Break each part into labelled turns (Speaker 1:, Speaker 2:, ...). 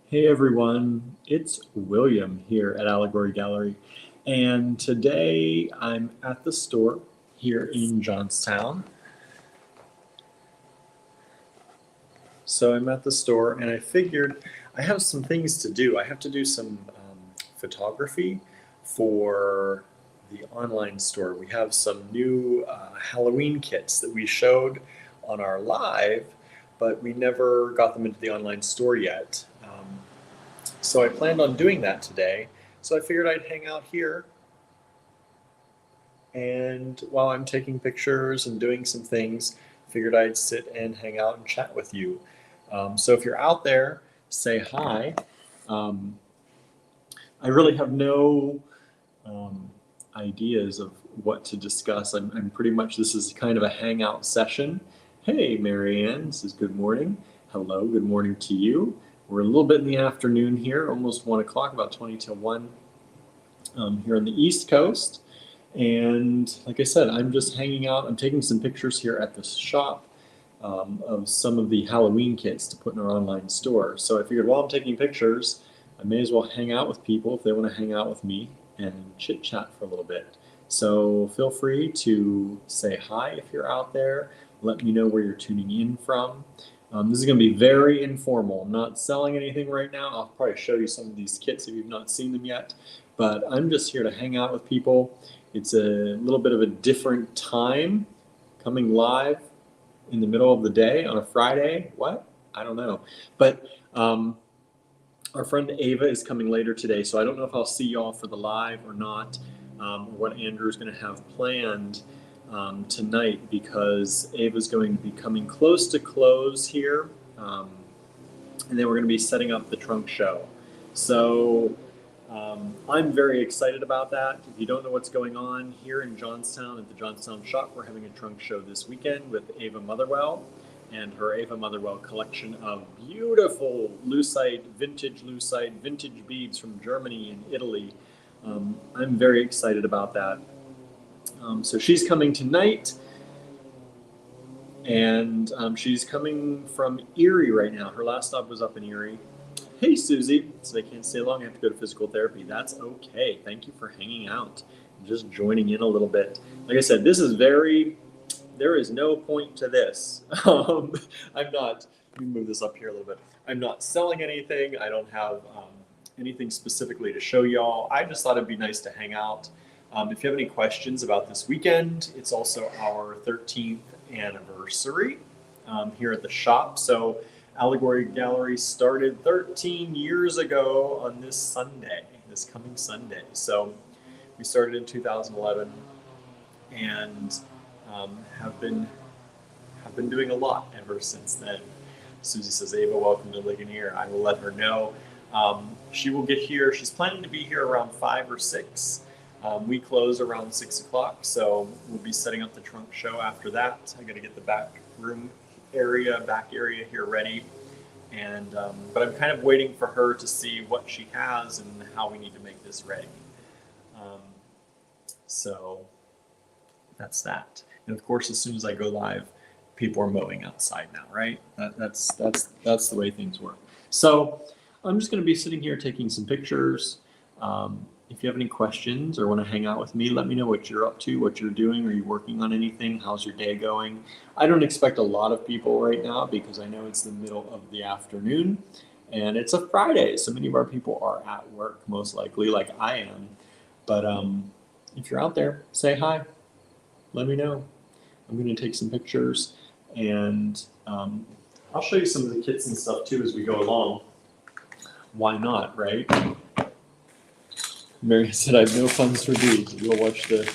Speaker 1: Hey everyone, it's William here at Allegory Gallery, and today I'm at the store here in Johnstown. So I'm at the store and I figured I have some things to do. I have to do some photography for the online store. We have some new Halloween kits that we showed on our live, but we never got them into the online store yet. So I planned on doing that today. So I figured I'd hang out here and while I'm taking pictures and doing some things, figured I'd sit and hang out and chat with you. So if you're out there, say hi. Um, I really have no um, ideas of what to discuss. I'm pretty much, this is kind of a hangout session. Hey, Marianne, this is good morning. Hello, good morning to you. We're a little bit in the afternoon here, almost 1 o'clock, about 20 to 1 here on the East Coast. And like I said, I'm just hanging out. I'm taking some pictures here at the shop of some of the Halloween kits to put in our online store. So I figured while I'm taking pictures, I may as well hang out with people if they want to hang out with me and chit chat for a little bit. So feel free to say hi if you're out there. Let me know where you're tuning in from. This is going to be very informal. I'm not selling anything right now. I'll probably show you some of these kits if you've not seen them yet. But I'm just here to hang out with people. It's a little bit of a different time coming live in the middle of the day on a Friday. What? I don't know. But our friend Ava is coming later today, so I don't know if I'll see y'all for the live or not, or what Andrew's going to have planned tonight, because Ava's going to be coming close to close here, and then we're going to be setting up the trunk show. So I'm very excited about that. If you don't know what's going on here in Johnstown at the Johnstown shop, we're having a trunk show this weekend with Ava Motherwell and her Ava Motherwell collection of beautiful vintage beads from Germany and Italy. I'm very excited about that. So she's coming tonight, and she's coming from Erie right now. Her last stop was up in Erie. Hey, Susie. So they can't stay long. I have to go to physical therapy. That's okay. Thank you for hanging out and just joining in a little bit. Like I said, there is no point to this. I'm not, let me move this up here a little bit. I'm not selling anything. I don't have anything specifically to show y'all. I just thought it'd be nice to hang out. If you have any questions about this weekend, it's also our 13th anniversary here at the shop. So Allegory Gallery started 13 years ago on this coming Sunday. So we started in 2011 and have been doing a lot ever since then. Susie says, Ava, welcome to Ligonier. I will let her know. She will get here. She's planning to be here around 5 or 6. We close around 6 o'clock, so we'll be setting up the trunk show after that. I got to get the back area here ready. And but I'm kind of waiting for her to see what she has and how we need to make this ready. So that's that. And of course, as soon as I go live, people are mowing outside now, right? That's the way things work. So I'm just going to be sitting here taking some pictures. If you have any questions or want to hang out with me, let me know what you're up to, what you're doing. Are you working on anything? How's your day going? I don't expect a lot of people right now because I know it's the middle of the afternoon and it's a Friday. So many of our people are at work, most likely, like I am. But if you're out there, say hi. Let me know. I'm going to take some pictures and I'll show you some of the kits and stuff too as we go along. Why not, right? Mary said, I have no funds for beads. We'll watch the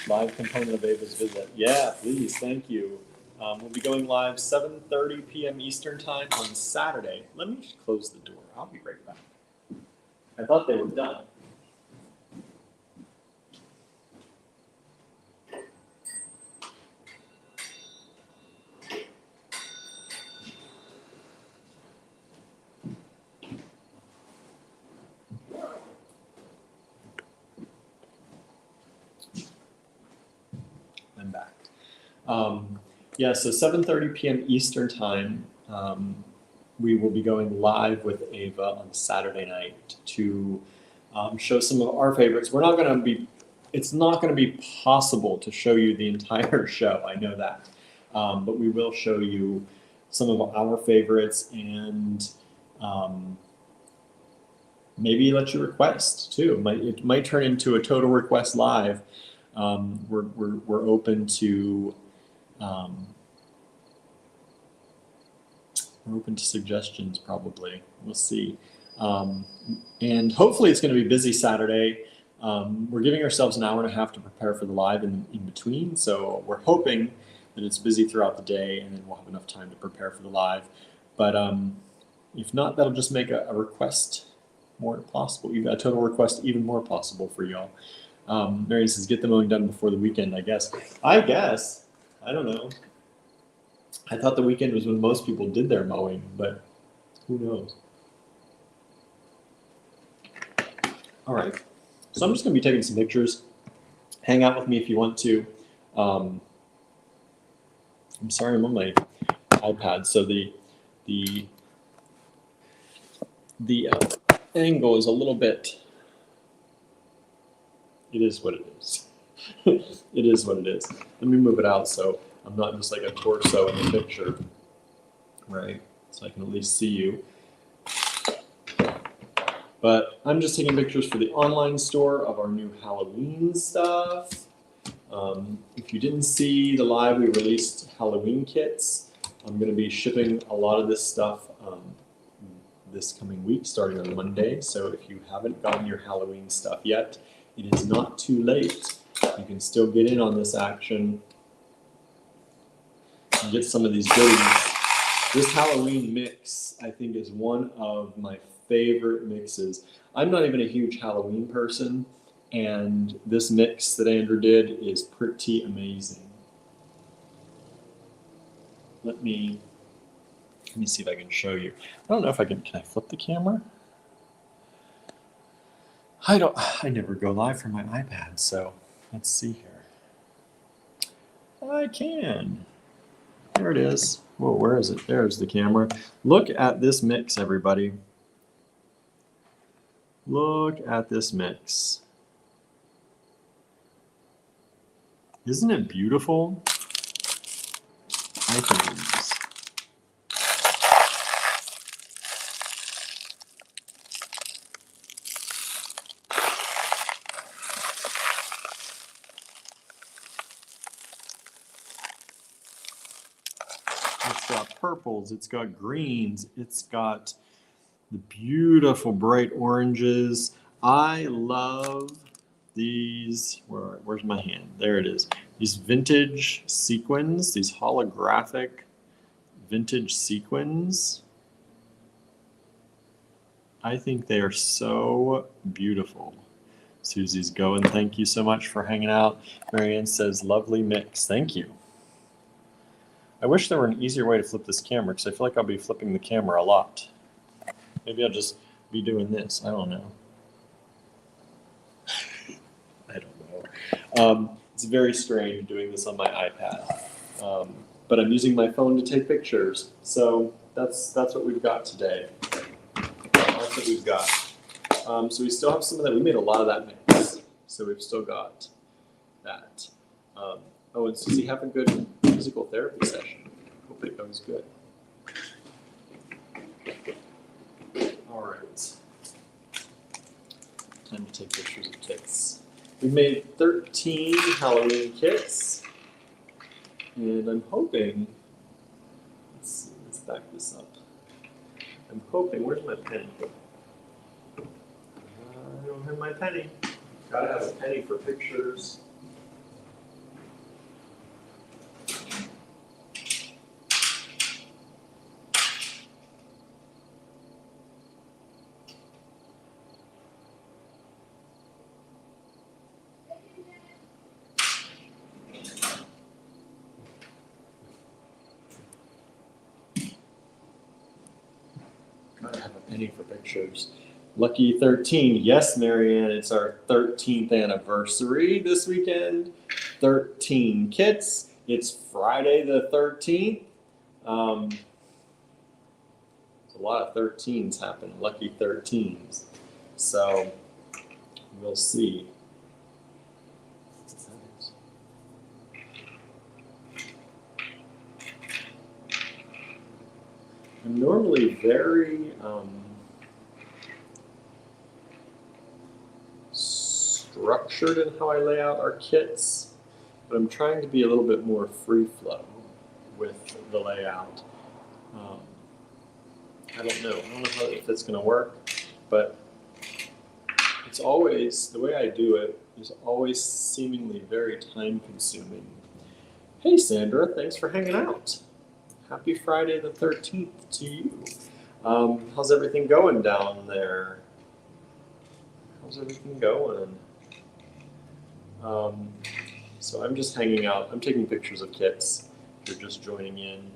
Speaker 1: live component of Ava's visit. Yeah, please. Thank you. We'll be going live 7:30 p.m. Eastern time on Saturday. Let me just close the door. I'll be right back. I thought they were done. I'm back. Yeah, so 7:30 p.m. Eastern time. we will be going live with Ava on Saturday night to show some of our favorites. We're not going to be, it's not going to be possible to show you the entire show. I know that. But we will show you some of our favorites and maybe let you request too. It might turn into a total request live. We're open to suggestions probably. We'll see. And hopefully it's going to be busy Saturday. We're giving ourselves an hour and a half to prepare for the live in between. So we're hoping that it's busy throughout the day and then we'll have enough time to prepare for the live. But if not, that'll just make a request more possible, a total request even more possible for y'all. Marion says, get the mowing done before the weekend, I guess. I don't know. I thought the weekend was when most people did their mowing, but who knows? All right. So I'm just going to be taking some pictures. Hang out with me if you want to. I'm sorry, I'm on my iPad, so the angle is a little bit. It is what it is. It is what it is. Let me move it out so I'm not just like a torso in the picture, right? So I can at least see you. But I'm just taking pictures for the online store of our new Halloween stuff. If you didn't see the live, we released Halloween kits. I'm going to be shipping a lot of this stuff this coming week, starting on Monday. So if you haven't gotten your Halloween stuff yet, it is not too late. You can still get in on this action and get some of these goodies. This Halloween mix, I think, is one of my favorite mixes. I'm not even a huge Halloween person, and this mix that Andrew did is pretty amazing. Let me see if I can show you. I don't know if I can I flip the camera? I never go live from my iPad, so let's see here. I can. There it is. Whoa, where is it? There's the camera. Look at this mix, everybody. Look at this mix. Isn't it beautiful? Icons. It's got purples, it's got greens, it's got the beautiful bright oranges. I love these. Where's my hand? There it is. These vintage sequins, these holographic vintage sequins. I think they are so beautiful. Susie's going. Thank you so much for hanging out. Marianne says, lovely mix. Thank you. I wish there were an easier way to flip this camera because I feel like I'll be flipping the camera a lot. Maybe I'll just be doing this. I don't know. I don't know. It's very strange doing this on my iPad. But I'm using my phone to take pictures. So that's what we've got today. That's what we've got. So we still have some of that. We made a lot of that mix. So we've still got that. Oh, and Susie, have a good physical therapy session. Hope it goes good. All right. Time to take pictures of kits. We made 13 Halloween kits. And I'm hoping, let's see, let's back this up. I'm hoping, where's my penny? I don't have my penny. Gotta have a penny for pictures. Gotta have a penny for pictures. Lucky 13. Yes, Marianne, it's our 13th anniversary this weekend. 13 kits. It's Friday the 13th. It's a lot of 13s happen, lucky 13s. So we'll see. I'm normally very structured in how I lay out our kits, but I'm trying to be a little bit more free flow with the layout. I don't know if it's going to work, but it's always, the way I do it is always seemingly very time consuming. Hey Sandra, thanks for hanging out. Happy Friday the 13th to you. How's everything going down there? How's everything going? So I'm just hanging out. I'm taking pictures of kits if you're just joining in,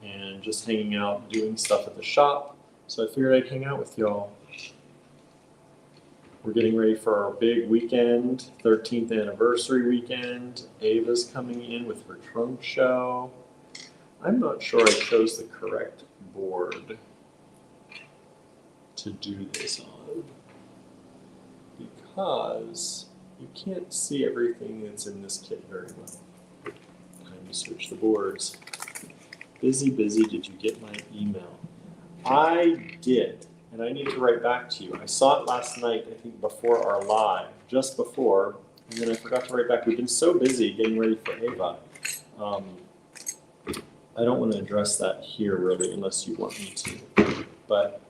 Speaker 1: and just hanging out, doing stuff at the shop. So I figured I'd hang out with y'all. We're getting ready for our big weekend, 13th anniversary weekend. Ava's coming in with her trunk show. I'm not sure I chose the correct board to do this on, because you can't see everything that's in this kit very well. Time to switch the boards. Busy, did you get my email? I did, and I need to write back to you. I saw it last night, I think before our live, just before, and then I forgot to write back. We've been so busy getting ready for Ava. I don't want to address that here really, unless you want me to. But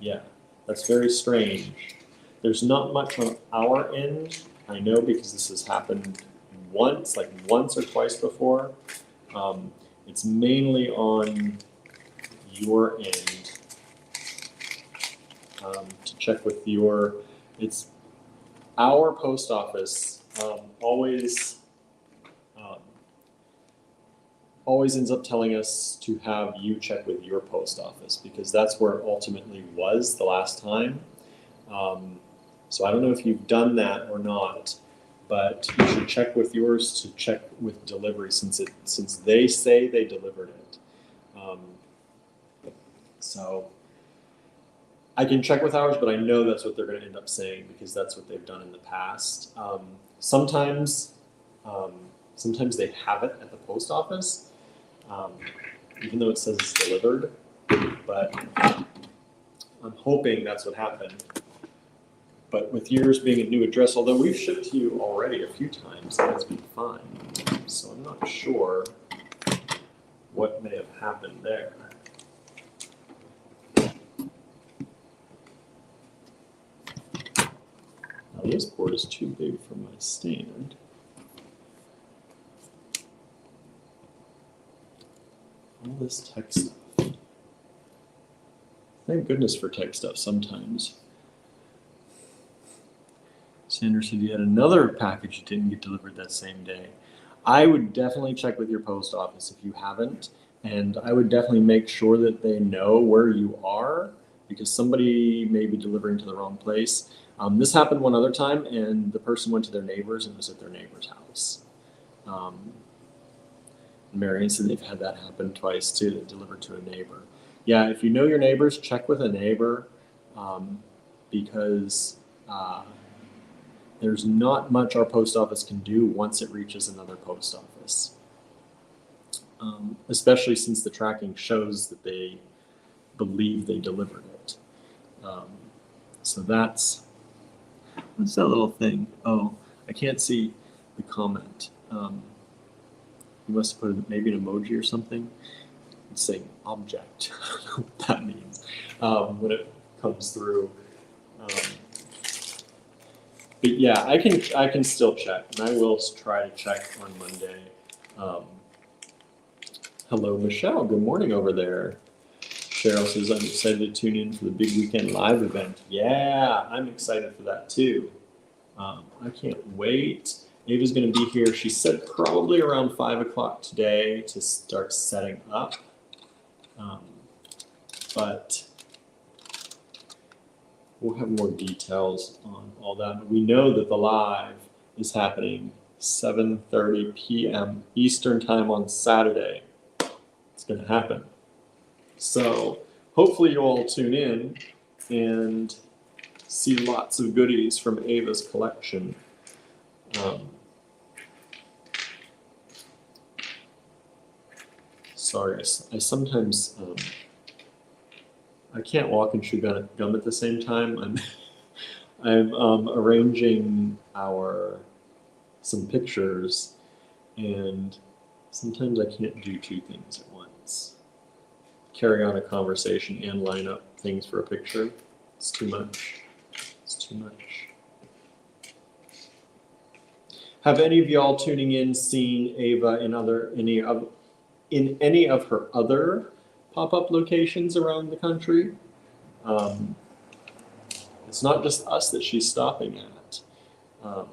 Speaker 1: yeah, that's very strange. There's not much on our end. I know, because this has happened once or twice before. It's mainly on your end to check with your, it's our post office always ends up telling us to have you check with your post office, because that's where it ultimately was the last time. So I don't know if you've done that or not, but you should check with yours to check with delivery, since they say they delivered it. So I can check with ours, but I know that's what they're going to end up saying, because that's what they've done in the past. Sometimes they have it at the post office, even though it says it's delivered, but I'm hoping that's what happened. But with yours being a new address, although we've shipped to you already a few times, and it's been fine. So I'm not sure what may have happened there. Now this board is too big for my stand. All this tech stuff. Thank goodness for tech stuff sometimes. Sandra said you had another package you didn't get delivered that same day. I would definitely check with your post office if you haven't, and I would definitely make sure that they know where you are, because somebody may be delivering to the wrong place. This happened one other time, and the person went to their neighbors and was at their neighbor's house. Marion said they've had that happen twice too, they delivered to a neighbor. Yeah, if you know your neighbors, check with a neighbor, because there's not much our post office can do once it reaches another post office. Especially since the tracking shows that they believe they delivered it. So that's, what's that little thing? Oh, I can't see the comment. You must have put maybe an emoji or something. It's saying object. I don't know what that means when it comes through. But yeah, I can still check, and I will try to check on Monday. Hello, Michelle. Good morning over there. Cheryl says, I'm excited to tune in for the big weekend live event. Yeah, I'm excited for that too. I can't wait. Ava's going to be here. She said probably around 5 o'clock today to start setting up. But we'll have more details on all that. But we know that the live is happening 7:30 p.m. Eastern time on Saturday. It's going to happen. So hopefully you'll all tune in and see lots of goodies from Ava's collection. Sorry, I sometimes I can't walk and chew gum at the same time. I'm arranging some pictures, and sometimes I can't do two things at once. Carry on a conversation and line up things for a picture. It's too much. It's too much. Have any of y'all tuning in seen Ava in any of her other pop-up locations around the country? It's not just us that she's stopping at. So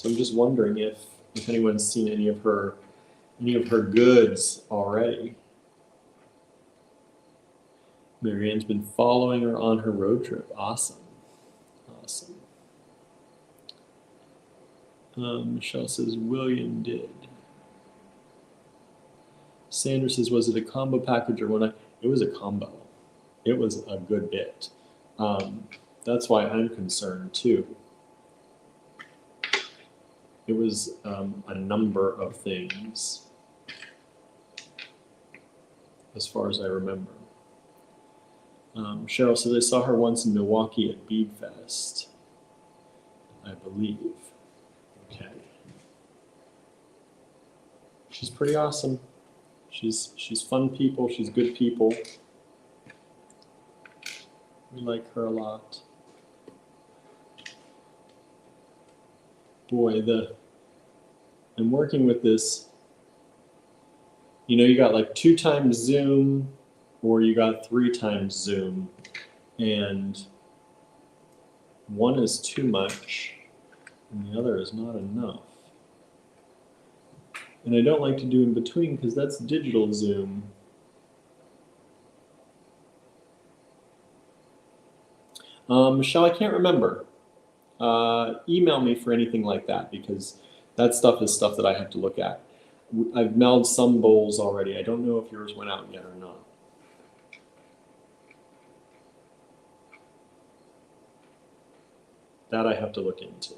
Speaker 1: I'm just wondering if anyone's seen any of her goods already. Marianne's been following her on her road trip. Awesome. Awesome. Michelle says William did. Sandra says, was it a combo package or one? It was a combo. It was a good bit. That's why I'm concerned too. It was a number of things, as far as I remember. Cheryl says, I saw her once in Milwaukee at Bead Fest, I believe. Okay. She's pretty awesome. She's fun people. She's good people. We like her a lot. Boy, I'm working with this. You know, you got like 2 times Zoom, or you got 3 times Zoom, and one is too much, and the other is not enough. And I don't like to do in between because that's digital Zoom. Michelle, I can't remember. Email me for anything like that, because that stuff is stuff that I have to look at. I've mailed some bowls already. I don't know if yours went out yet or not. That I have to look into.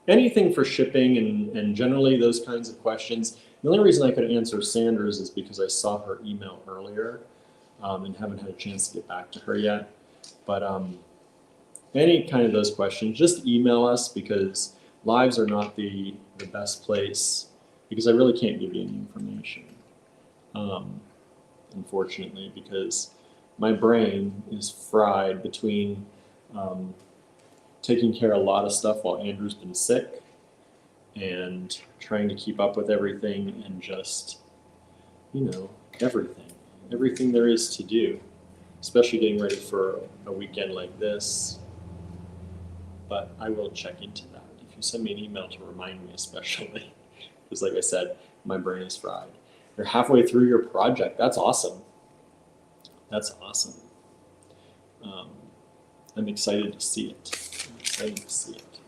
Speaker 1: Anything for shipping and generally those kinds of questions. The only reason I could answer Sandra's is because I saw her email earlier and haven't had a chance to get back to her yet. But any kind of those questions, just email us, because lives are not the best place, because I really can't give you any information, unfortunately, because my brain is fried between taking care of a lot of stuff while Andrew's been sick and trying to keep up with everything and just, everything there is to do, especially getting ready for a weekend like this. But I will check into that. If you send me an email to remind me, especially, because like I said, my brain is fried. You're halfway through your project. That's awesome. That's awesome. I'm excited to see it. I'm excited to see it.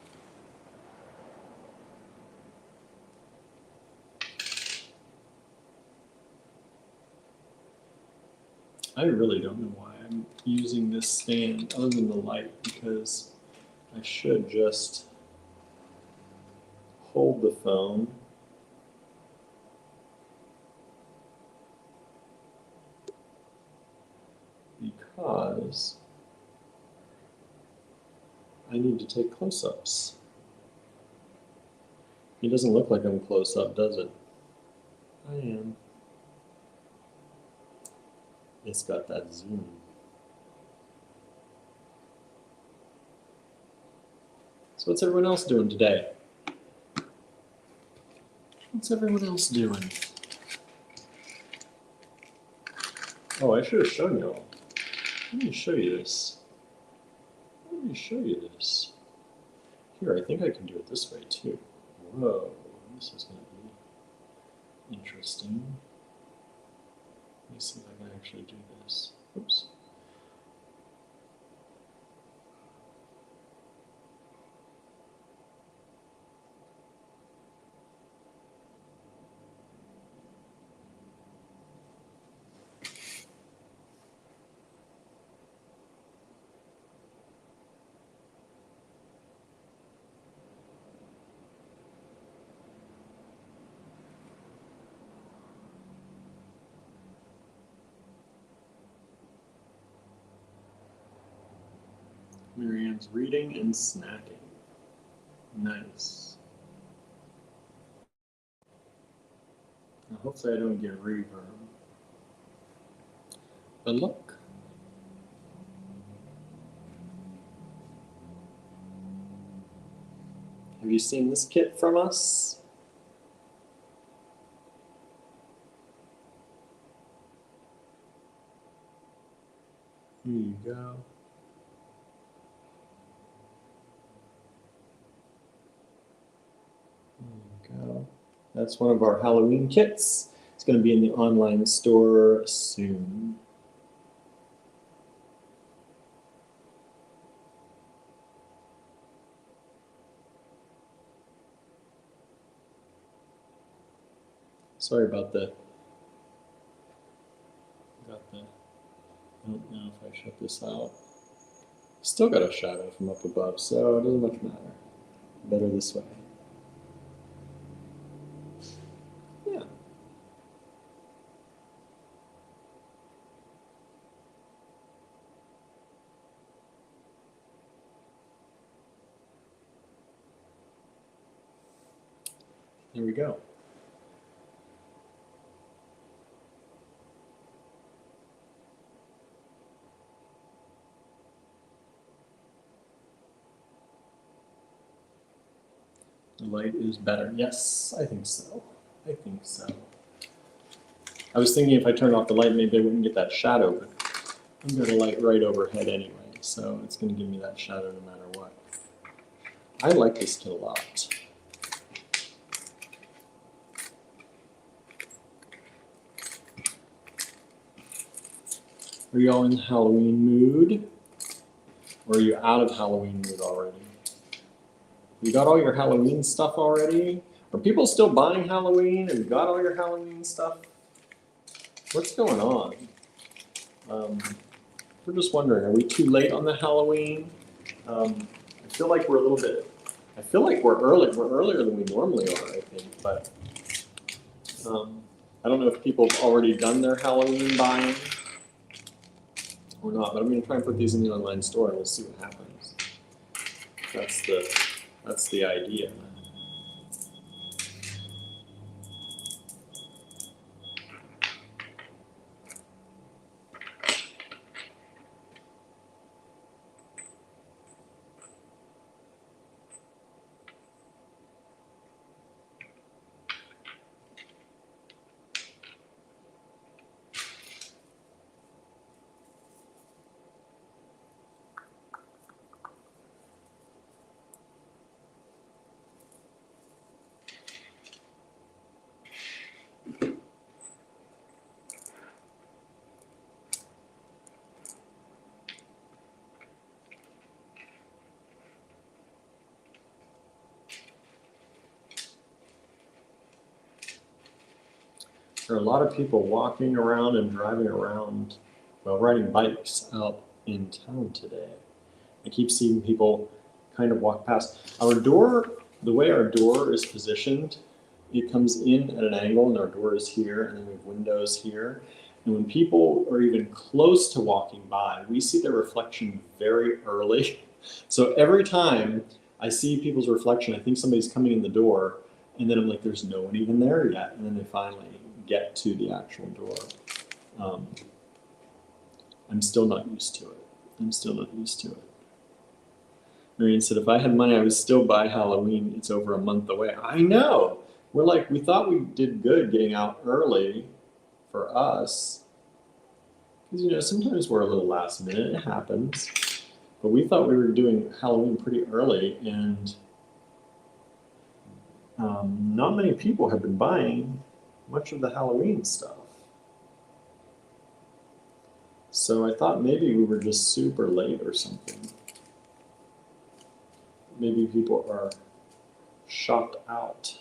Speaker 1: I really don't know why I'm using this stand other than the light, because I should just hold the phone because I need to take close-ups. It doesn't look like I'm close up, does it? I am. It's got that zoom. So what's everyone else doing today? What's everyone else doing? Oh, I should have shown you all. Let me show you this. Let me show you this. Here, I think I can do it this way too. Whoa, this is going to be interesting. Let me see if I can actually do this. Oops. Marianne's reading and snacking. Nice. Now, hopefully I don't get reverb. But look. Have you seen this kit from us? Here you go. There you go. That's one of our Halloween kits. It's going to be in the online store soon. Sorry about the, I don't know if I shut this out. Still got a shadow from up above, so it doesn't much matter. Better this way. Yeah. There we go. The light is better. Yes, I think so. I think so. I was thinking if I turned off the light, maybe I wouldn't get that shadow, but I've got a light right overhead anyway, so it's going to give me that shadow no matter what. I like this kit a lot. Are you all in the Halloween mood? Or are you out of Halloween mood already? You got all your Halloween stuff already? Are people still buying Halloween? Have you got all your Halloween stuff? What's going on? We're just wondering, are we too late on the Halloween? I feel like we're a little bit, I feel like we're early. We're earlier than we normally are, I think, but I don't know if people have already done their Halloween buying or not, but I'm going to try and put these in the online store and we'll see what happens. That's the idea. There are a lot of people walking around and driving around, well, riding bikes out in town today. I keep seeing people kind of walk past. Our door, the way our door is positioned, it comes in at an angle and our door is here and then we have windows here. And when people are even close to walking by, we see their reflection very early. So every time I see people's reflection, I think somebody's coming in the door and then I'm like, there's no one even there yet. And then they finally get to the actual door. I'm still not used to it. I'm still not used to it. Marian said, if I had money, I would still buy Halloween. It's over a month away. I know. We thought we did good getting out early for us. Because, sometimes we're a little last minute. It happens. But we thought we were doing Halloween pretty early, and not many people have been buying much of the Halloween stuff. So I thought maybe we were just super late or something. Maybe people are shopped out.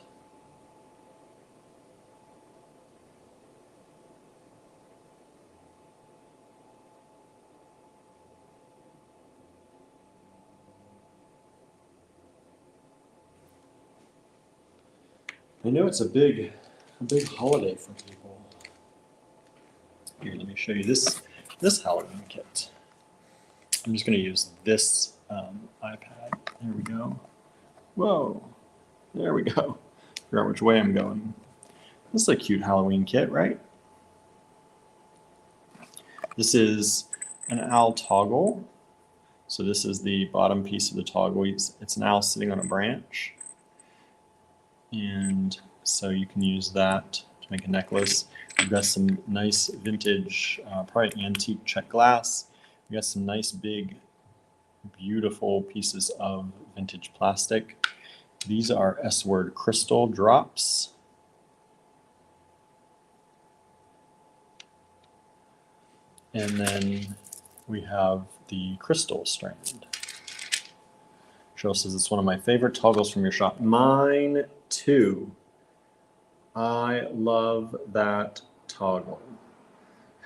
Speaker 1: I know it's a big holiday for people. Here, let me show you this Halloween kit. I'm just going to use this iPad. There we go. Whoa, there we go. Figure out which way I'm going. This is a cute Halloween kit, right? This is an owl toggle. So this is the bottom piece of the toggle. It's an owl sitting on a branch. And so you can use that to make a necklace. We've got some nice vintage, probably antique check glass. We got some nice big, beautiful pieces of vintage plastic. These are S-Word crystal drops. And then we have the crystal strand. Cheryl says it's one of my favorite toggles from your shop. Mine too. I love that toggle.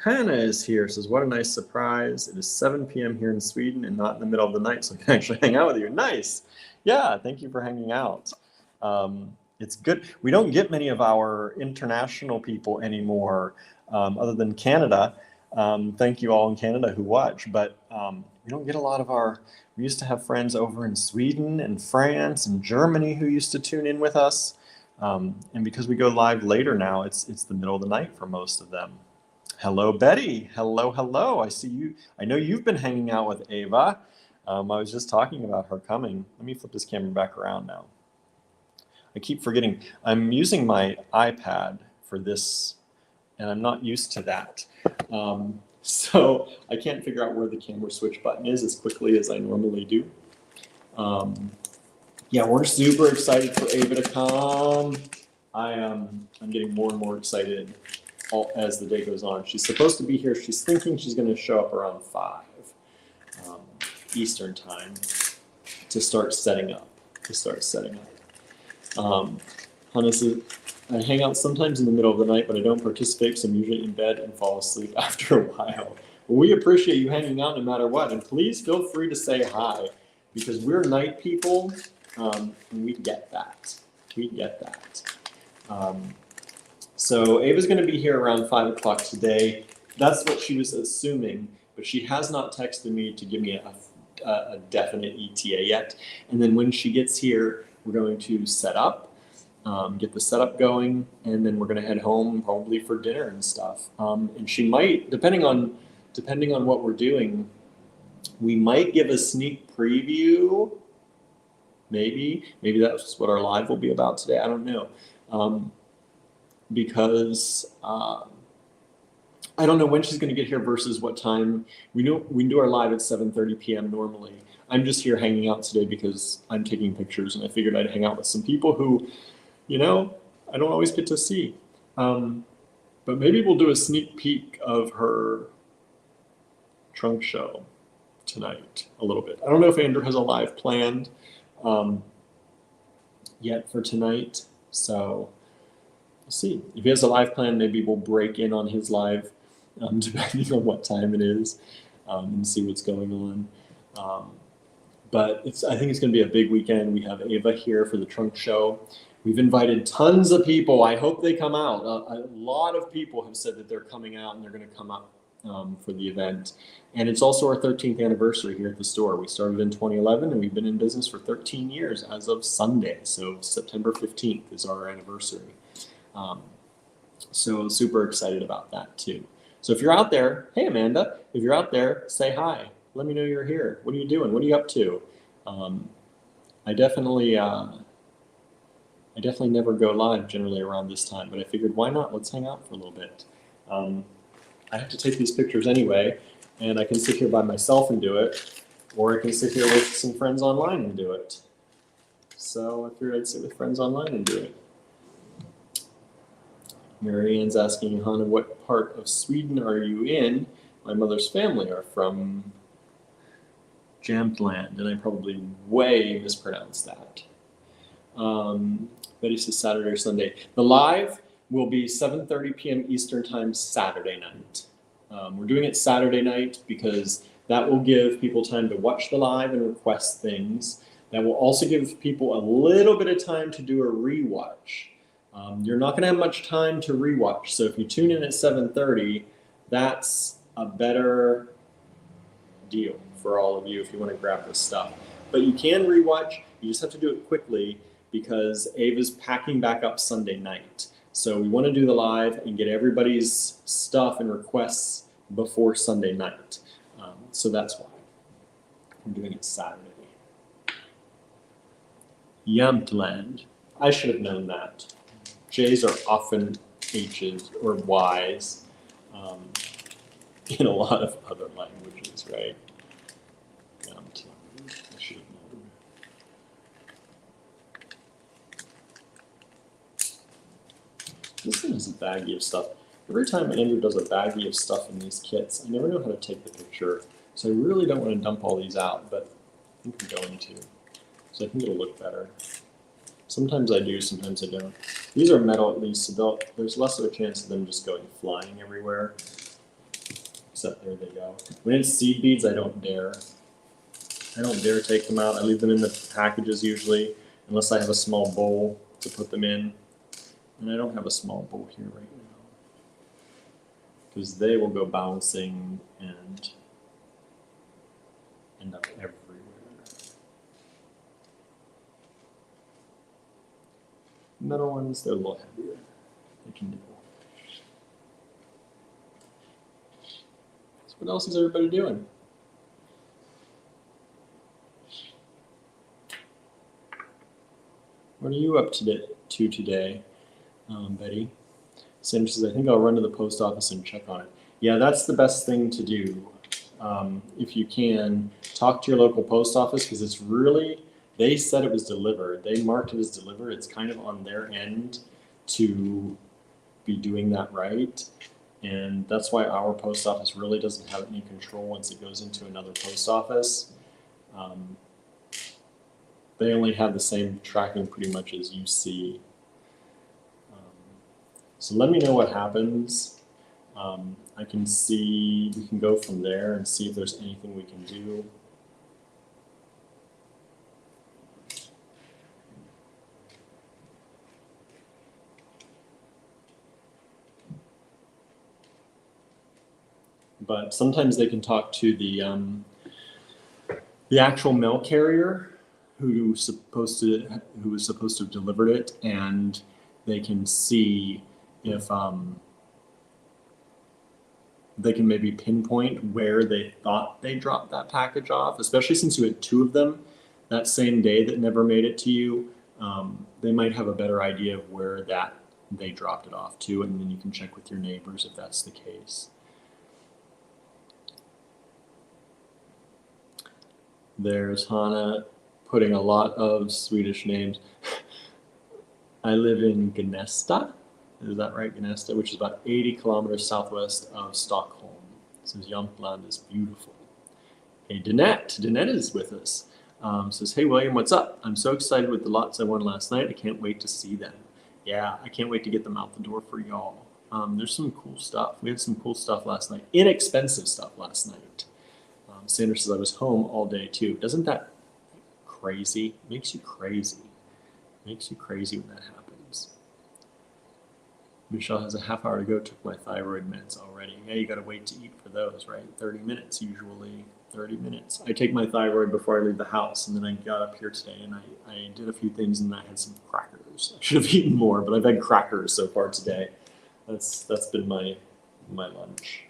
Speaker 1: Hannah is here, says, what a nice surprise. It is 7 p.m. here in Sweden and not in the middle of the night, so I can actually hang out with you. Nice. Yeah, thank you for hanging out. It's good. We don't get many of our international people anymore, other than Canada. Thank you all in Canada who watch, but we don't get a lot of we used to have friends over in Sweden and France and Germany who used to tune in with us. And because we go live later now, it's the middle of the night for most of them. Hello, Betty. Hello, hello. I see you. I know you've been hanging out with Ava. I was just talking about her coming. Let me flip this camera back around now. I keep forgetting. I'm using my iPad for this, and I'm not used to that. So I can't figure out where the camera switch button is as quickly as I normally do. Yeah, we're super excited for Ava to come. I'm getting more and more excited as the day goes on. She's supposed to be here. She's thinking she's going to show up around 5 Eastern time to start setting up. Hannah says, I hang out sometimes in the middle of the night, but I don't participate because I'm usually in bed and fall asleep after a while. Well, we appreciate you hanging out no matter what, and please feel free to say hi, because we're night people, and we get that. So Ava's going to be here around 5 o'clock today. That's what she was assuming, but she has not texted me to give me a definite ETA yet. And then when she gets here, we're going to set up, get the setup going, and then we're going to head home probably for dinner and stuff. And she might, depending on what we're doing, we might give a sneak preview. Maybe that's what our live will be about today. I don't know. Because I don't know when she's going to get here versus what time. We do our live at 7:30 p.m. normally. I'm just here hanging out today because I'm taking pictures, and I figured I'd hang out with some people who, I don't always get to see. But maybe we'll do a sneak peek of her trunk show tonight a little bit. I don't know if Andrew has a live planned yet for tonight, so we'll see. If he has a live plan, maybe we'll break in on his live, depending on what time it is, and see what's going on. But I think it's going to be a big weekend. We have Ava here for the trunk show. We've invited tons of people. I hope they come out. A lot of people have said that they're coming out and they're going to come out for the event. And it's also our 13th anniversary here at the store. We started in 2011 and we've been in business for 13 years as of Sunday. So September 15th is our anniversary. So super excited about that too. So if you're out there, hey Amanda, if you're out there, say hi. Let me know you're here. What are you doing? What are you up to? I definitely never go live generally around this time, but I figured why not? Let's hang out for a little bit. I have to take these pictures anyway, and I can sit here by myself and do it, or I can sit here with some friends online and do it. So I figured I'd sit with friends online and do it. Mary Ann's asking, Hannah, what part of Sweden are you in? My mother's family are from Jämtland, and I probably way mispronounced that. Betty says Saturday or Sunday. The live will be 7:30 p.m. Eastern time Saturday night. We're doing it Saturday night because that will give people time to watch the live and request things. That will also give people a little bit of time to do a rewatch. You're not going to have much time to rewatch, so if you tune in at 7:30, that's a better deal for all of you if you want to grab this stuff. But you can rewatch. You just have to do it quickly because Ava's packing back up Sunday night. So we want to do the live and get everybody's stuff and requests before Sunday night. So that's why I'm doing it Saturday. Jämtland. I should have known that. J's are often H's or Y's in a lot of other languages, right? Jämtland. I should have known. This thing is a baggie of stuff. Every time Andrew does a baggie of stuff in these kits, I never know how to take the picture. So I really don't want to dump all these out, but I think I'm going to. So I think it'll look better. Sometimes I do, sometimes I don't. These are metal at least, so there's less of a chance of them just going flying everywhere. Except there they go. When it's seed beads, I don't dare. I don't dare take them out. I leave them in the packages usually, unless I have a small bowl to put them in. And I don't have a small bowl here right now. Because they will go bouncing and end up everywhere. Metal ones, they're a little heavier. They can do. So what else is everybody doing? What are you up to today, Betty? Sandra says, I think I'll run to the post office and check on it. Yeah, that's the best thing to do. If you can, talk to your local post office because it's really, they said it was delivered. They marked it as delivered. It's kind of on their end to be doing that right. And that's why our post office really doesn't have any control once it goes into another post office. They only have the same tracking pretty much as you see. So let me know what happens. I can see, we can go from there and see if there's anything we can do. But sometimes they can talk to the actual mail carrier who was supposed to have delivered it, and they can see if they can maybe pinpoint where they thought they dropped that package off, especially since you had two of them that same day that never made it to you. They might have a better idea of where that they dropped it off to, and then you can check with your neighbors if that's the case. There's Hannah putting a lot of Swedish names. I live in Gnesta. Is that right? Gnesta, which is about 80 kilometers southwest of Stockholm. Says Jämtland is beautiful. Hey, Danette is with us. Says, hey, William, what's up? I'm so excited with the lots I won last night. I can't wait to see them. Yeah, I can't wait to get them out the door for y'all. There's some cool stuff. We had some cool stuff last night. Inexpensive stuff last night. Sandra says, I was home all day too. Doesn't that crazy? Makes you crazy. Makes you crazy when that happens. Michelle has a half hour to go. Took my thyroid meds already. Yeah, you got to wait to eat for those, right? 30 minutes usually. 30 minutes. I take my thyroid before I leave the house, and then I got up here today and I did a few things and I had some crackers. I should have eaten more, but I've had crackers so far today. That's been my lunch.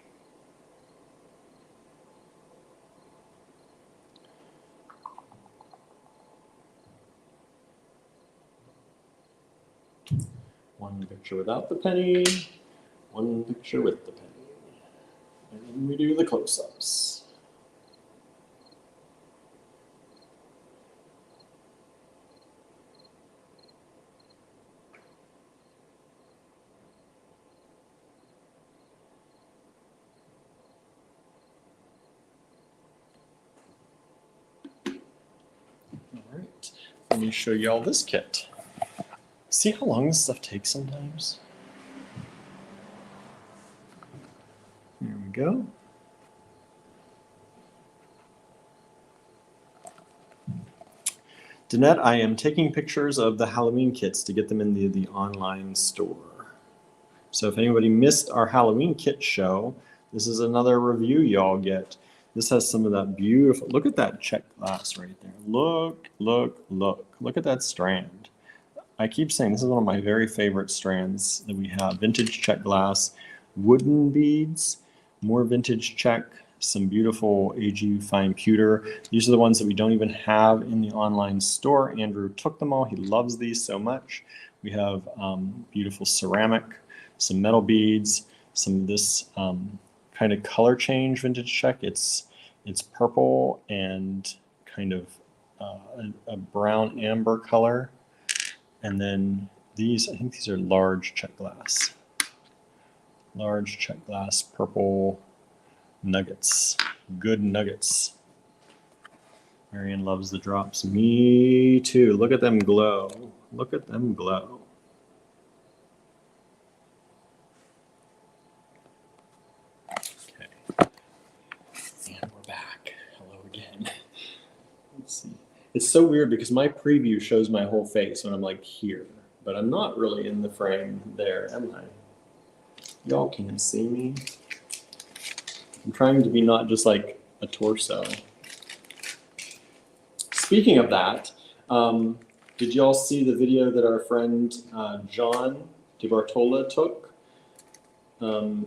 Speaker 1: One picture without the penny, one picture with the penny. And then we do the close-ups. All right, let me show you all this kit. See how long this stuff takes sometimes? Here we go. Danette, I am taking pictures of the Halloween kits to get them in the online store. So if anybody missed our Halloween kit show, this is another review y'all get. This has some of that beautiful, look at that check glass right there. Look, look, look. Look at that strand. I keep saying this is one of my very favorite strands that we have. Vintage check glass, wooden beads, more vintage check, some beautiful AG fine pewter. These are the ones that we don't even have in the online store. Andrew took them all. He loves these so much. We have beautiful ceramic, some metal beads, some of this kind of color change vintage check. It's purple and kind of a brown amber color. And then these, I think these are large check glass. Large check glass, purple nuggets. Good nuggets. Marianne loves the drops. Me too. Look at them glow. Look at them glow. Okay. And we're back. Hello again. Let's see. It's so weird because my preview shows my whole face when I'm like here, but I'm not really in the frame there, am I? Y'all can't see me. I'm trying to be not just like a torso. Speaking of that, did y'all see the video that our friend John DiBartola took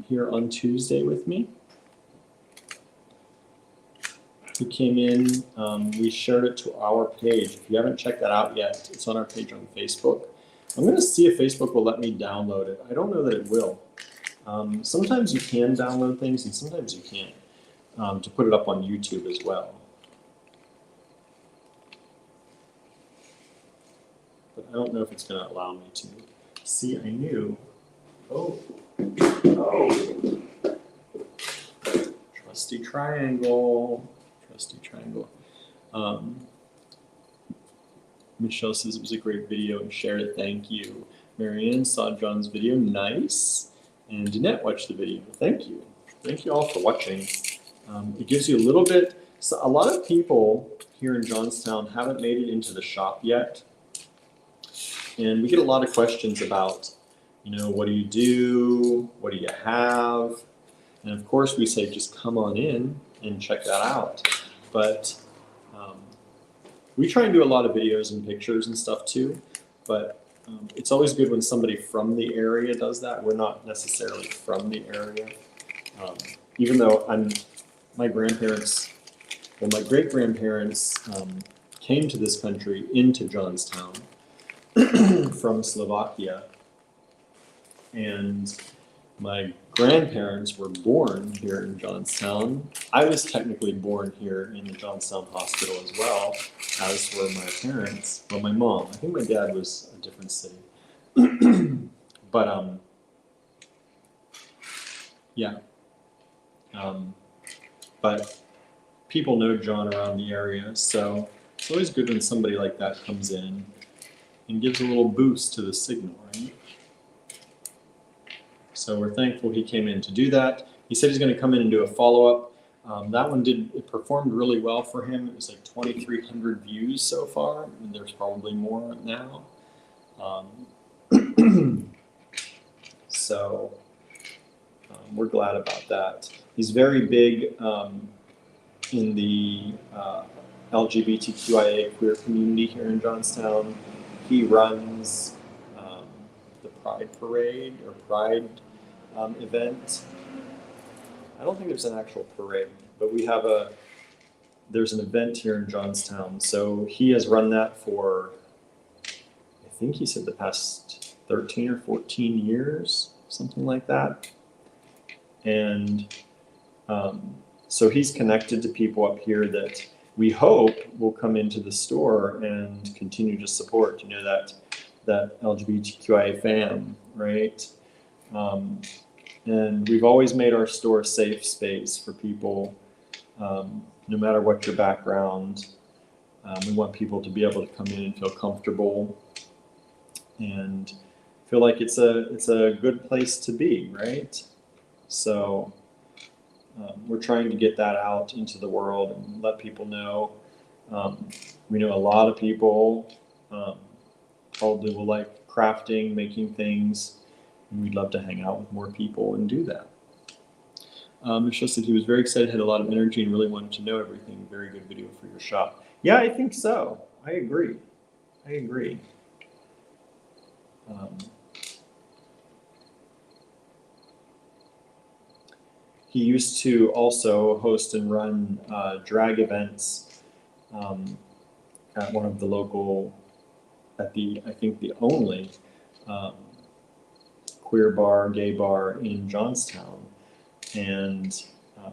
Speaker 1: here on Tuesday with me? He came in, we shared it to our page. If you haven't checked that out yet, it's on our page on Facebook. I'm going to see if Facebook will let me download it. I don't know that it will. Sometimes you can download things and sometimes you can't, to put it up on YouTube as well. But I don't know if it's going to allow me to. See, I knew. Oh. Trusty triangle. Trusty triangle. Michelle says it was a great video and shared it. Thank you. Marianne saw John's video. Nice. And Danette watched the video. Thank you. Thank you all for watching. It gives you a little bit. So a lot of people here in Johnstown haven't made it into the shop yet. And we get a lot of questions about, you know, what do you do? What do you have? And of course we say, just come on in and check that out. But we try and do a lot of videos and pictures and stuff too. But it's always good when somebody from the area does that. We're not necessarily from the area. Even though my grandparents, well, my great-grandparents came to this country into Johnstown from Slovakia. And my grandparents were born here in Johnstown. I was technically born here in the Johnstown Hospital as well, as were my parents. Well, my mom. I think my dad was a different city. But, yeah. But people know John around the area, so it's always good when somebody like that comes in and gives a little boost to the signal, right? So we're thankful he came in to do that. He said he's going to come in and do a follow-up. That one it performed really well for him. It was like 2,300 views so far, and there's probably more now. So we're glad about that. He's very big in the LGBTQIA queer community here in Johnstown. He runs the Pride Parade or Pride event. I don't think there's an actual parade, but we have there's an event here in Johnstown. So he has run that for, I think he said the past 13 or 14 years, something like that. And so he's connected to people up here that we hope will come into the store and continue to support, you know, that LGBTQIA fam, right? And we've always made our store a safe space for people, no matter what your background. We want people to be able to come in and feel comfortable and feel like it's a good place to be, right? So we're trying to get that out into the world and let people know. We know a lot of people probably will like crafting, making things, and we'd love to hang out with more people and do that. Michelle said he was very excited, had a lot of energy, and really wanted to know everything. Very good video for your shop. Yeah, I think so. I agree. I agree. He used to also host and run drag events at one of the local, I think the only queer bar, gay bar in Johnstown. And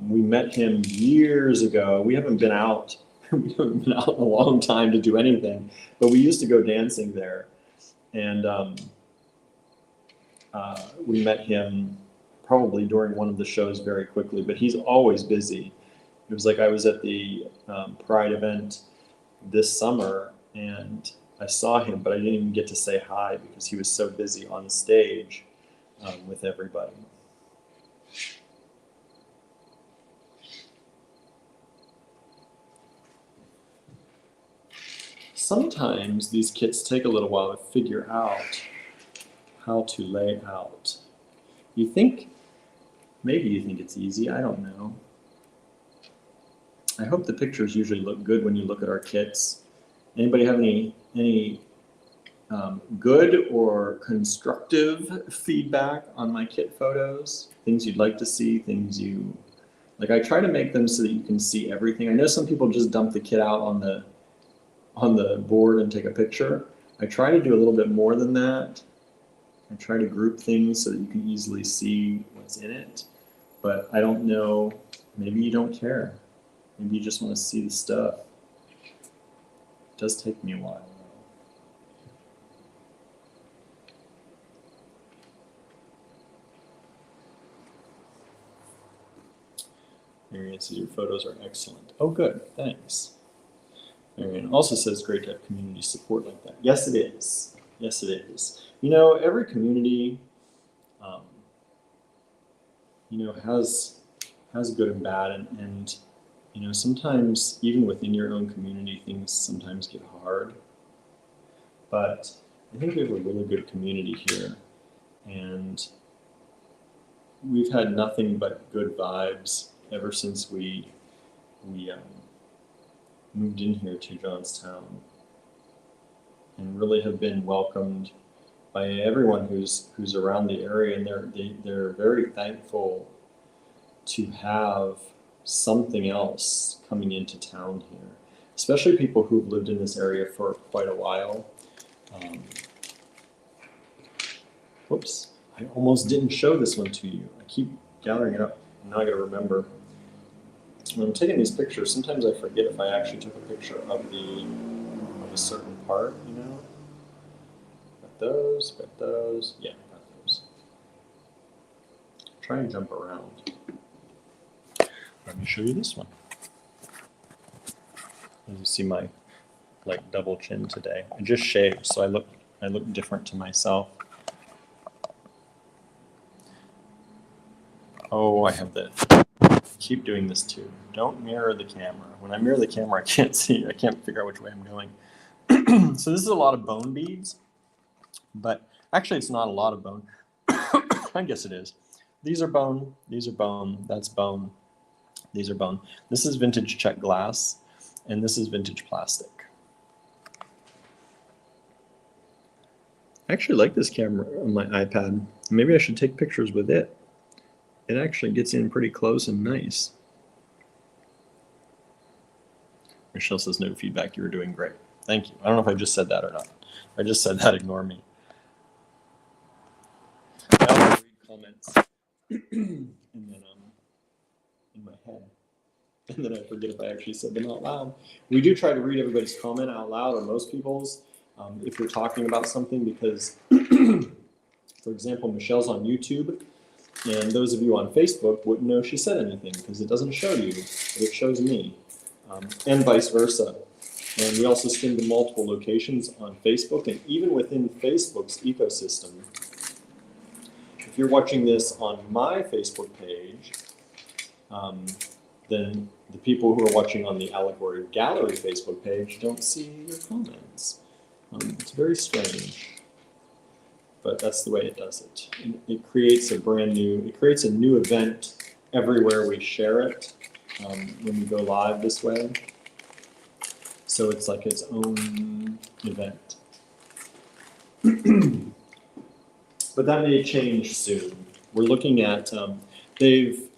Speaker 1: we met him years ago. We haven't been out. We haven't been out in a long time to do anything, but we used to go dancing there. And we met him probably during one of the shows very quickly, but he's always busy. It was like I was at the Pride event this summer and I saw him, but I didn't even get to say hi because he was so busy on stage with everybody. Sometimes these kits take a little while to figure out how to lay out. Maybe you think it's easy, I don't know. I hope the pictures usually look good when you look at our kits. Anybody have any good or constructive feedback on my kit photos? Things you'd like to see, things you, like I try to make them so that you can see everything. I know some people just dump the kit out on the board and take a picture. I try to do a little bit more than that. I try to group things so that you can easily see what's in it. But I don't know, maybe you don't care. Maybe you just want to see the stuff. It does take me a while. Marianne says your photos are excellent. Oh, good, thanks. Marianne also says great to have community support like that. Yes, it is. Yes, it is. You know, every community, you know, has good and bad, and you know, sometimes even within your own community, things sometimes get hard. But I think we have a really good community here, and we've had nothing but good vibes ever since we moved in here to Johnstown, and really have been welcomed by everyone who's around the area, and they're very thankful to have something else coming into town here, especially people who've lived in this area for quite a while. Whoops, I almost didn't show this one to you. I keep gathering it up, and now I gotta remember. When I'm taking these pictures, sometimes I forget if I actually took a picture of a certain part, you know? Got those, yeah, got those. Try and jump around. Let me show you this one. As you see my double chin today. I just shaved, so I look different to myself. Oh, I have the, keep doing this too. Don't mirror the camera. When I mirror the camera, I can't see. I can't figure out which way I'm going. So this is a lot of bone beads, but actually it's not a lot of bone. I guess it is. These are bone, that's bone, these are bone. This is vintage Czech glass, and this is vintage plastic. I actually like this camera on my iPad. Maybe I should take pictures with it. It actually gets in pretty close and nice. Michelle says no feedback, you were doing great. Thank you. I don't know if I just said that or not. If I just said that, ignore me. I also read comments and then in my head. And then I forget if I actually said them out loud. We do try to read everybody's comment out loud, or most people's, if you're talking about something, because, for example, Michelle's on YouTube, and those of you on Facebook wouldn't know she said anything because it doesn't show you, but it shows me, and vice versa. And we also stream to multiple locations on Facebook, and even within Facebook's ecosystem. If you're watching this on my Facebook page, then the people who are watching on the Allegory Gallery Facebook page don't see your comments. It's very strange, but that's the way it does it. It creates a new event everywhere we share it when we go live this way. So it's like its own event. But that may change soon. We're looking at, they've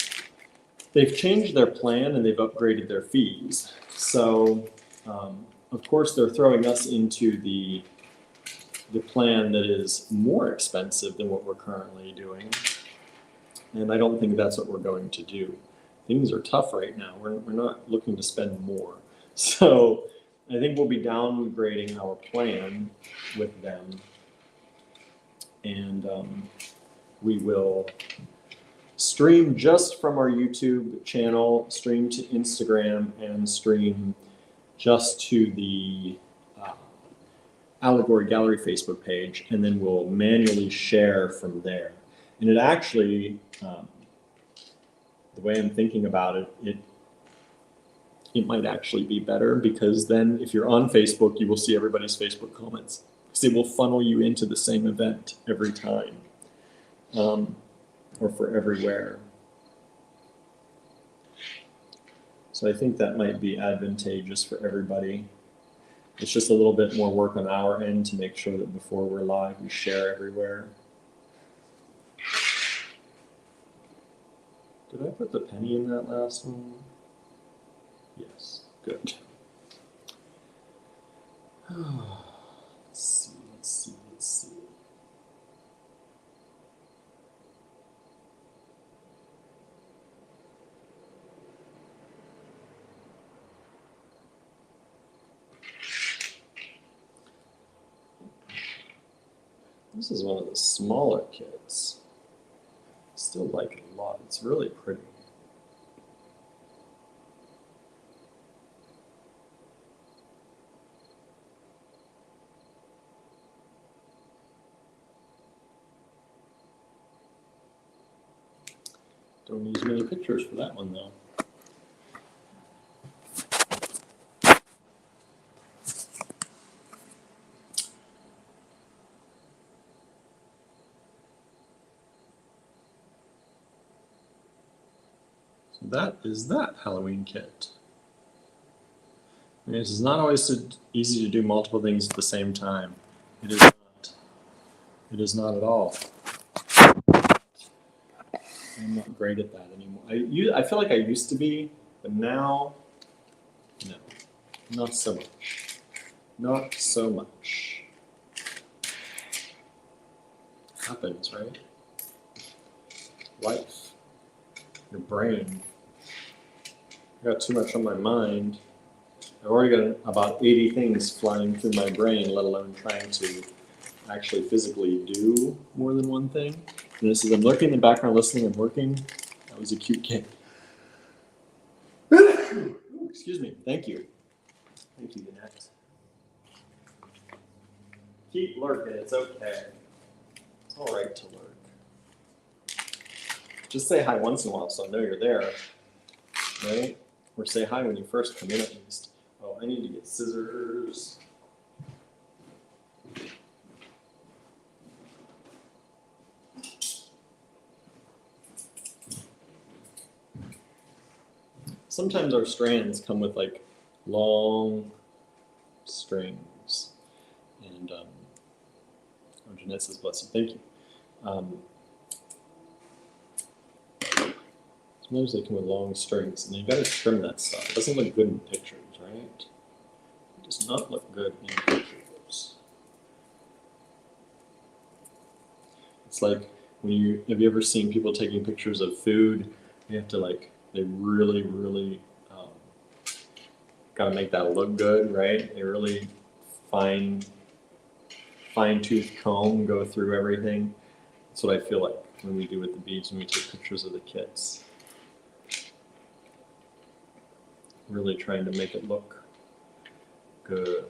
Speaker 1: changed their plan and they've upgraded their fees. So of course they're throwing us into the plan that is more expensive than what we're currently doing. And I don't think that's what we're going to do. Things are tough right now. We're not looking to spend more. So I think we'll be downgrading our plan with them. And we will stream just from our YouTube channel, stream to Instagram, and stream just to the Allegory Gallery Facebook page, and then we'll manually share from there. And it actually, the way I'm thinking about it, it might actually be better, because then if you're on Facebook, you will see everybody's Facebook comments. Because it will funnel you into the same event every time, or for everywhere. So I think that might be advantageous for everybody. It's just a little bit more work on our end to make sure that before we're live, we share everywhere. Did I put the penny in that last one? Yes, good. Let's see. This is one of the smaller kits. I still like it a lot. It's really pretty. Don't use many pictures for that one though. So that is that Halloween kit. And it is not always so easy to do multiple things at the same time. It is not. It is not at all. I'm not great at that anymore. I feel like I used to be, but now, no, not so much. Not so much. Happens, right? Life, your brain. I got too much on my mind. I've already got about 80 things flying through my brain, let alone trying to actually physically do more than one thing. And this is, I'm lurking in the background, listening and working. That was a cute kid. Excuse me. Thank you. Thank you, Annette. Keep lurking. It's okay. It's all right to lurk. Just say hi once in a while so I know you're there, right? Or say hi when you first come in at least. Oh, I need to get scissors. Sometimes our strands come with like long strings. And, oh, Jeanette says, bless you, thank you. Sometimes they come with long strings, and you gotta trim that stuff. It doesn't look good in pictures, right? It does not look good in pictures. It's like when have you ever seen people taking pictures of food? They have to like, they really, really gotta make that look good, right? They really fine-tooth comb, go through everything. That's what I feel like when we do with the beads, when we take pictures of the kits. Really trying to make it look good.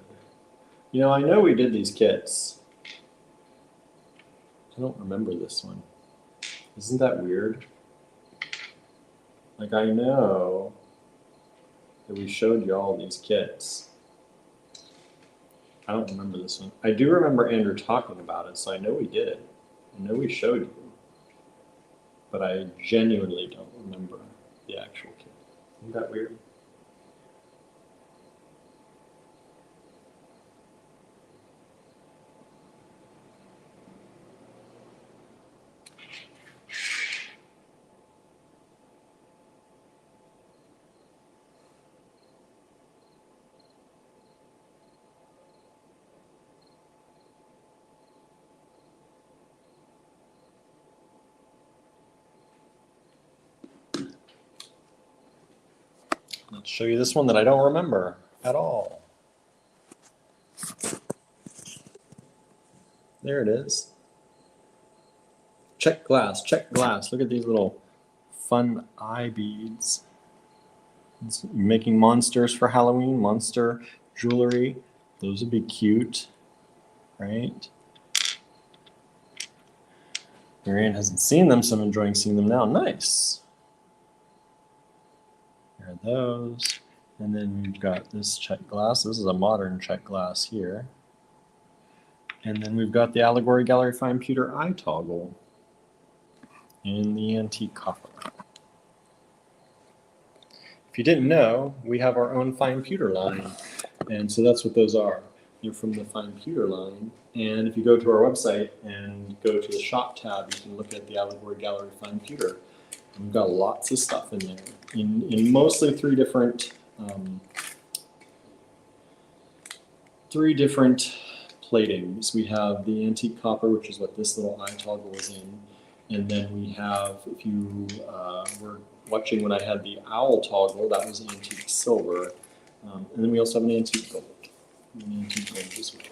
Speaker 1: You know, I know we did these kits. I don't remember this one. Isn't that weird? Like, I know that we showed you all these kits. I don't remember this one. I do remember Andrew talking about it, so I know we did it. I know we showed you. but I genuinely don't remember the actual kid. Isn't that weird? Let's show you this one that I don't remember at all. There it is. Check glass, check glass. Look at these little fun eye beads. It's making monsters for Halloween, monster jewelry. Those would be cute, right? Marianne hasn't seen them, so I'm enjoying seeing them now. Nice. There are those. And then we've got this check glass. This is a modern check glass here. And then we've got the Allegory Gallery Fine Pewter eye toggle in the antique copper. If you didn't know, we have our own fine pewter line. And so that's what those are. They're from the fine pewter line. And if you go to our website and go to the shop tab, you can look at the Allegory Gallery Fine Pewter. And we've got lots of stuff in there in mostly three different platings. We have the antique copper, which is what this little eye toggle is in. And then we have, if you were watching when I had the owl toggle, that was antique silver. And then we also have an antique gold. An antique gold as well.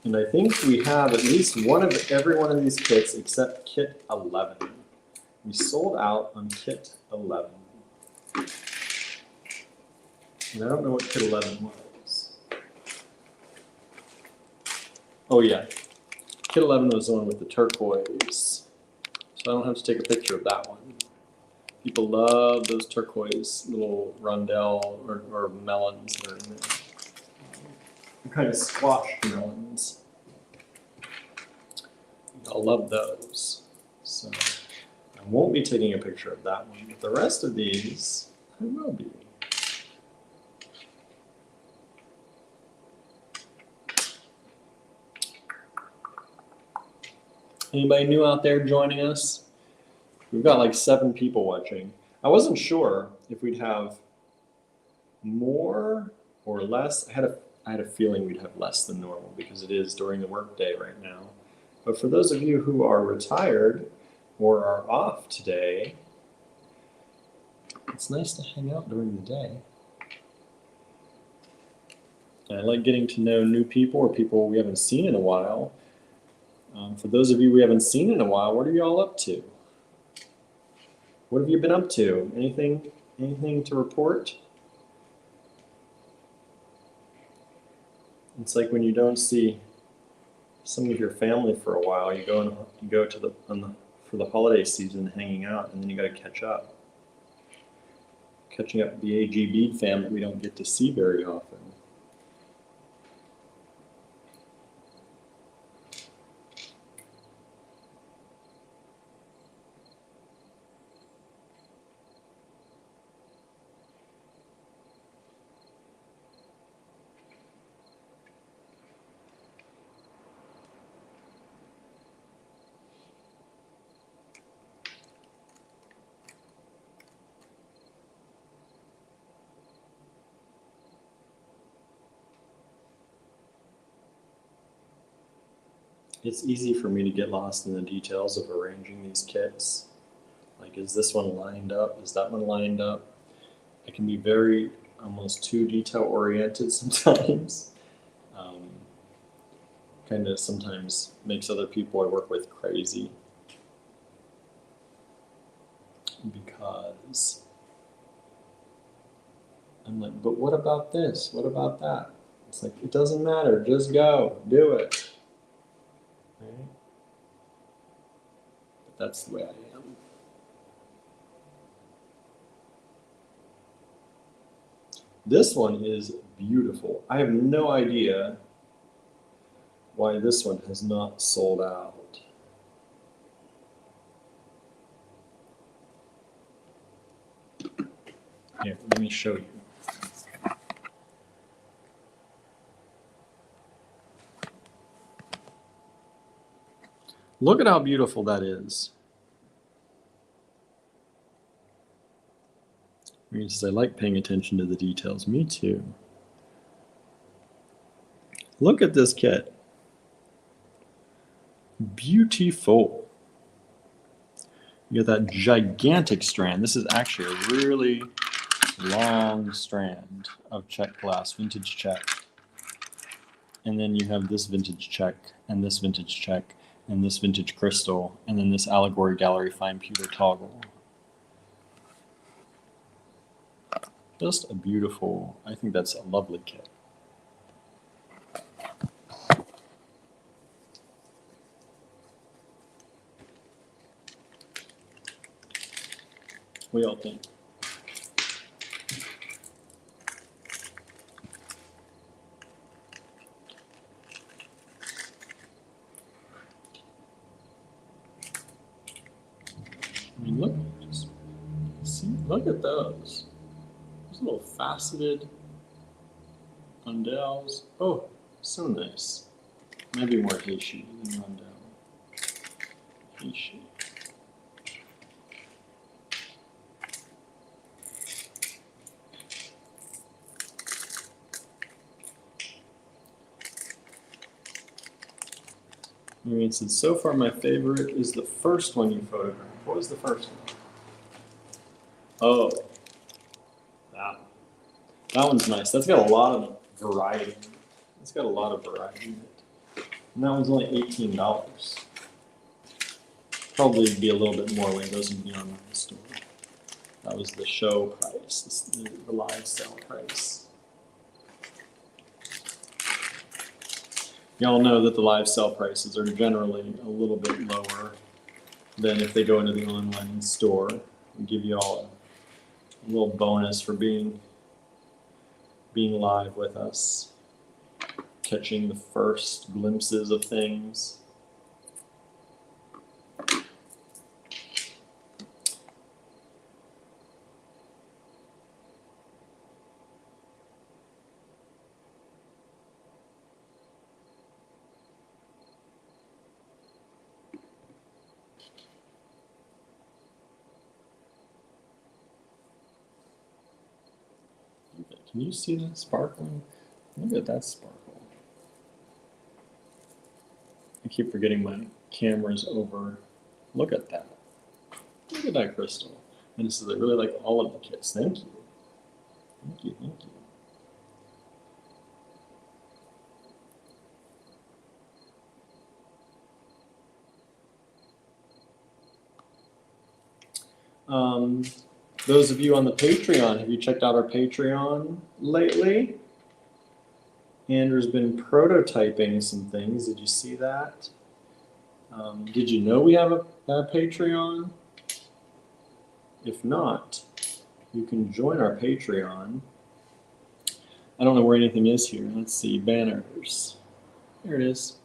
Speaker 1: And I think we have at least one of every one of these kits except kit 11. We sold out on kit 11. And I don't know what kit 11 was. Oh yeah, kit 11 was the one with the turquoise. So I don't have to take a picture of that one. People love those turquoise little rondelle or melons that are in there. They're kind of squash melons. I'll love those. So I won't be taking a picture of that one, but the rest of these I will be. Anybody new out there joining us? We've got like 7 people watching. I wasn't sure if we'd have more or less. I had a feeling we'd have less than normal because it is during the workday right now. But for those of you who are retired or are off today, it's nice to hang out during the day. And I like getting to know new people or people we haven't seen in a while. For those of you we haven't seen in a while, what are you all up to? What have you been up to? Anything to report? It's like when you don't see some of your family for a while, you go to for the holiday season, hanging out, and then you got to catch up. Catching up with the AG Bead fam that we don't get to see very often. It's easy for me to get lost in the details of arranging these kits. Like, is this one lined up? Is that one lined up? I can be very, almost too detail-oriented sometimes. Kind of sometimes makes other people I work with crazy. Because I'm like, but what about this? What about that? It's like, it doesn't matter. Just go. Do it. Right? But that's the way I am. This one is beautiful. I have no idea why this one has not sold out. Here, let me show you. Look at how beautiful that is. Because I like paying attention to the details. Me too. Look at this kit. Beautiful. You get that gigantic strand. This is actually a really long strand of Czech glass, vintage Czech. And then you have this vintage Czech, and this vintage Czech, and this vintage crystal, and then this Allegory Gallery fine pewter toggle. Just a beautiful, I think that's a lovely kit. What do y'all think? I mean, look, just see, look at those. Those little faceted rondelles. Oh, so nice. Maybe more Heishi than rondelle. Heishi. I mean, since so far my favorite is the first one you photographed. What was the first one? Oh, that one's nice. That's got a lot of variety. It's got a lot of variety in it. And that one's only $18. Probably be a little bit more when it goes in the online store. That was the show price, the live sale price. Y'all know that the live sale prices are generally a little bit lower than if they go into the online store. We give you all a little bonus for being live with us, catching the first glimpses of things. Can you see that sparkling? Look at that sparkle. I keep forgetting my camera's over. Look at that. Look at that crystal. And this is, I really like all of the kits. Thank you. Thank you, thank you. Those of you on the Patreon, have you checked out our Patreon lately? Andrew's been prototyping some things. Did you see that? Did you know we have a Patreon? If not, you can join our Patreon. I don't know where anything is here. Let's see, banners. There it is,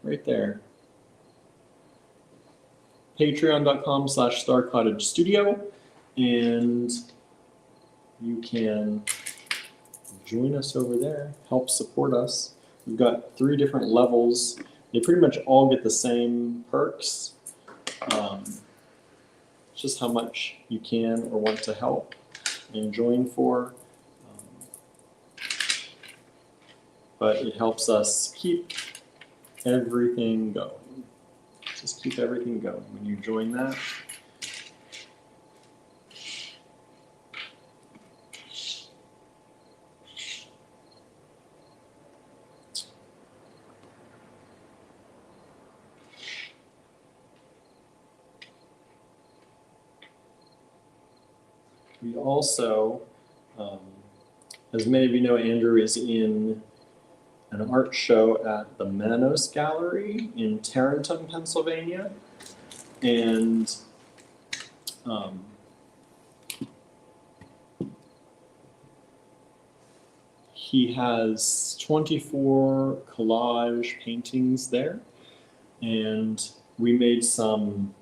Speaker 1: right there. Patreon.com/StarCottageStudio. And you can join us over there, help support us. We've got 3 different levels. They pretty much all get the same perks. It's just how much you can or want to help and join for. But it helps us keep everything going. Just keep everything going when you join that. We also, as many of you know, Andrew is in an art show at the Manos Gallery in Tarentum, Pennsylvania. And he has 24 collage paintings there, and we made some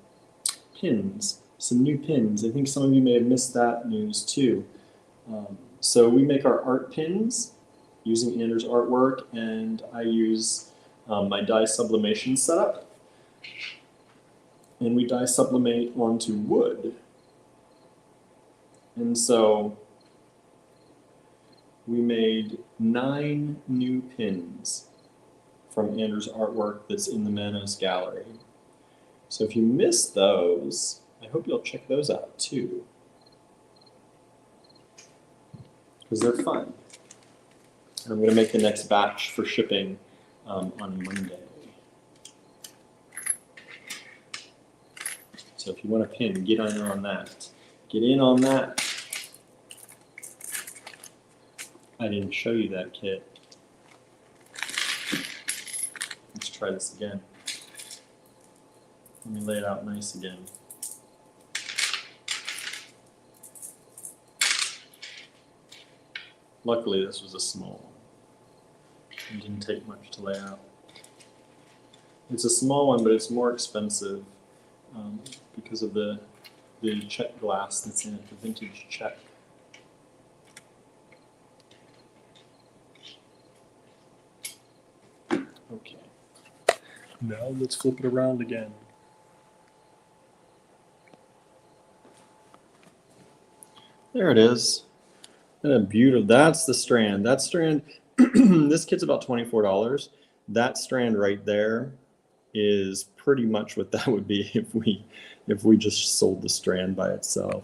Speaker 1: pins, some new pins. I think some of you may have missed that news too. So we make our art pins using Andrew's artwork, and I use my dye sublimation setup. And we dye sublimate onto wood. And so we made 9 new pins from Andrew's artwork that's in the Manos Gallery. So if you missed those, I hope you'll check those out too, because they're fun. And I'm going to make the next batch for shipping on Monday. So if you want a pin, get in on that. Get in on that. I didn't show you that kit. Let's try this again. Let me lay it out nice again. Luckily, this was a small one. It didn't take much to lay out. It's a small one, but it's more expensive because of the Czech glass that's in it, the vintage Czech. Okay. Now let's flip it around again. There it is. And a beautiful, that's the strand. That strand, this kit's about $24. That strand right there is pretty much what that would be if we just sold the strand by itself.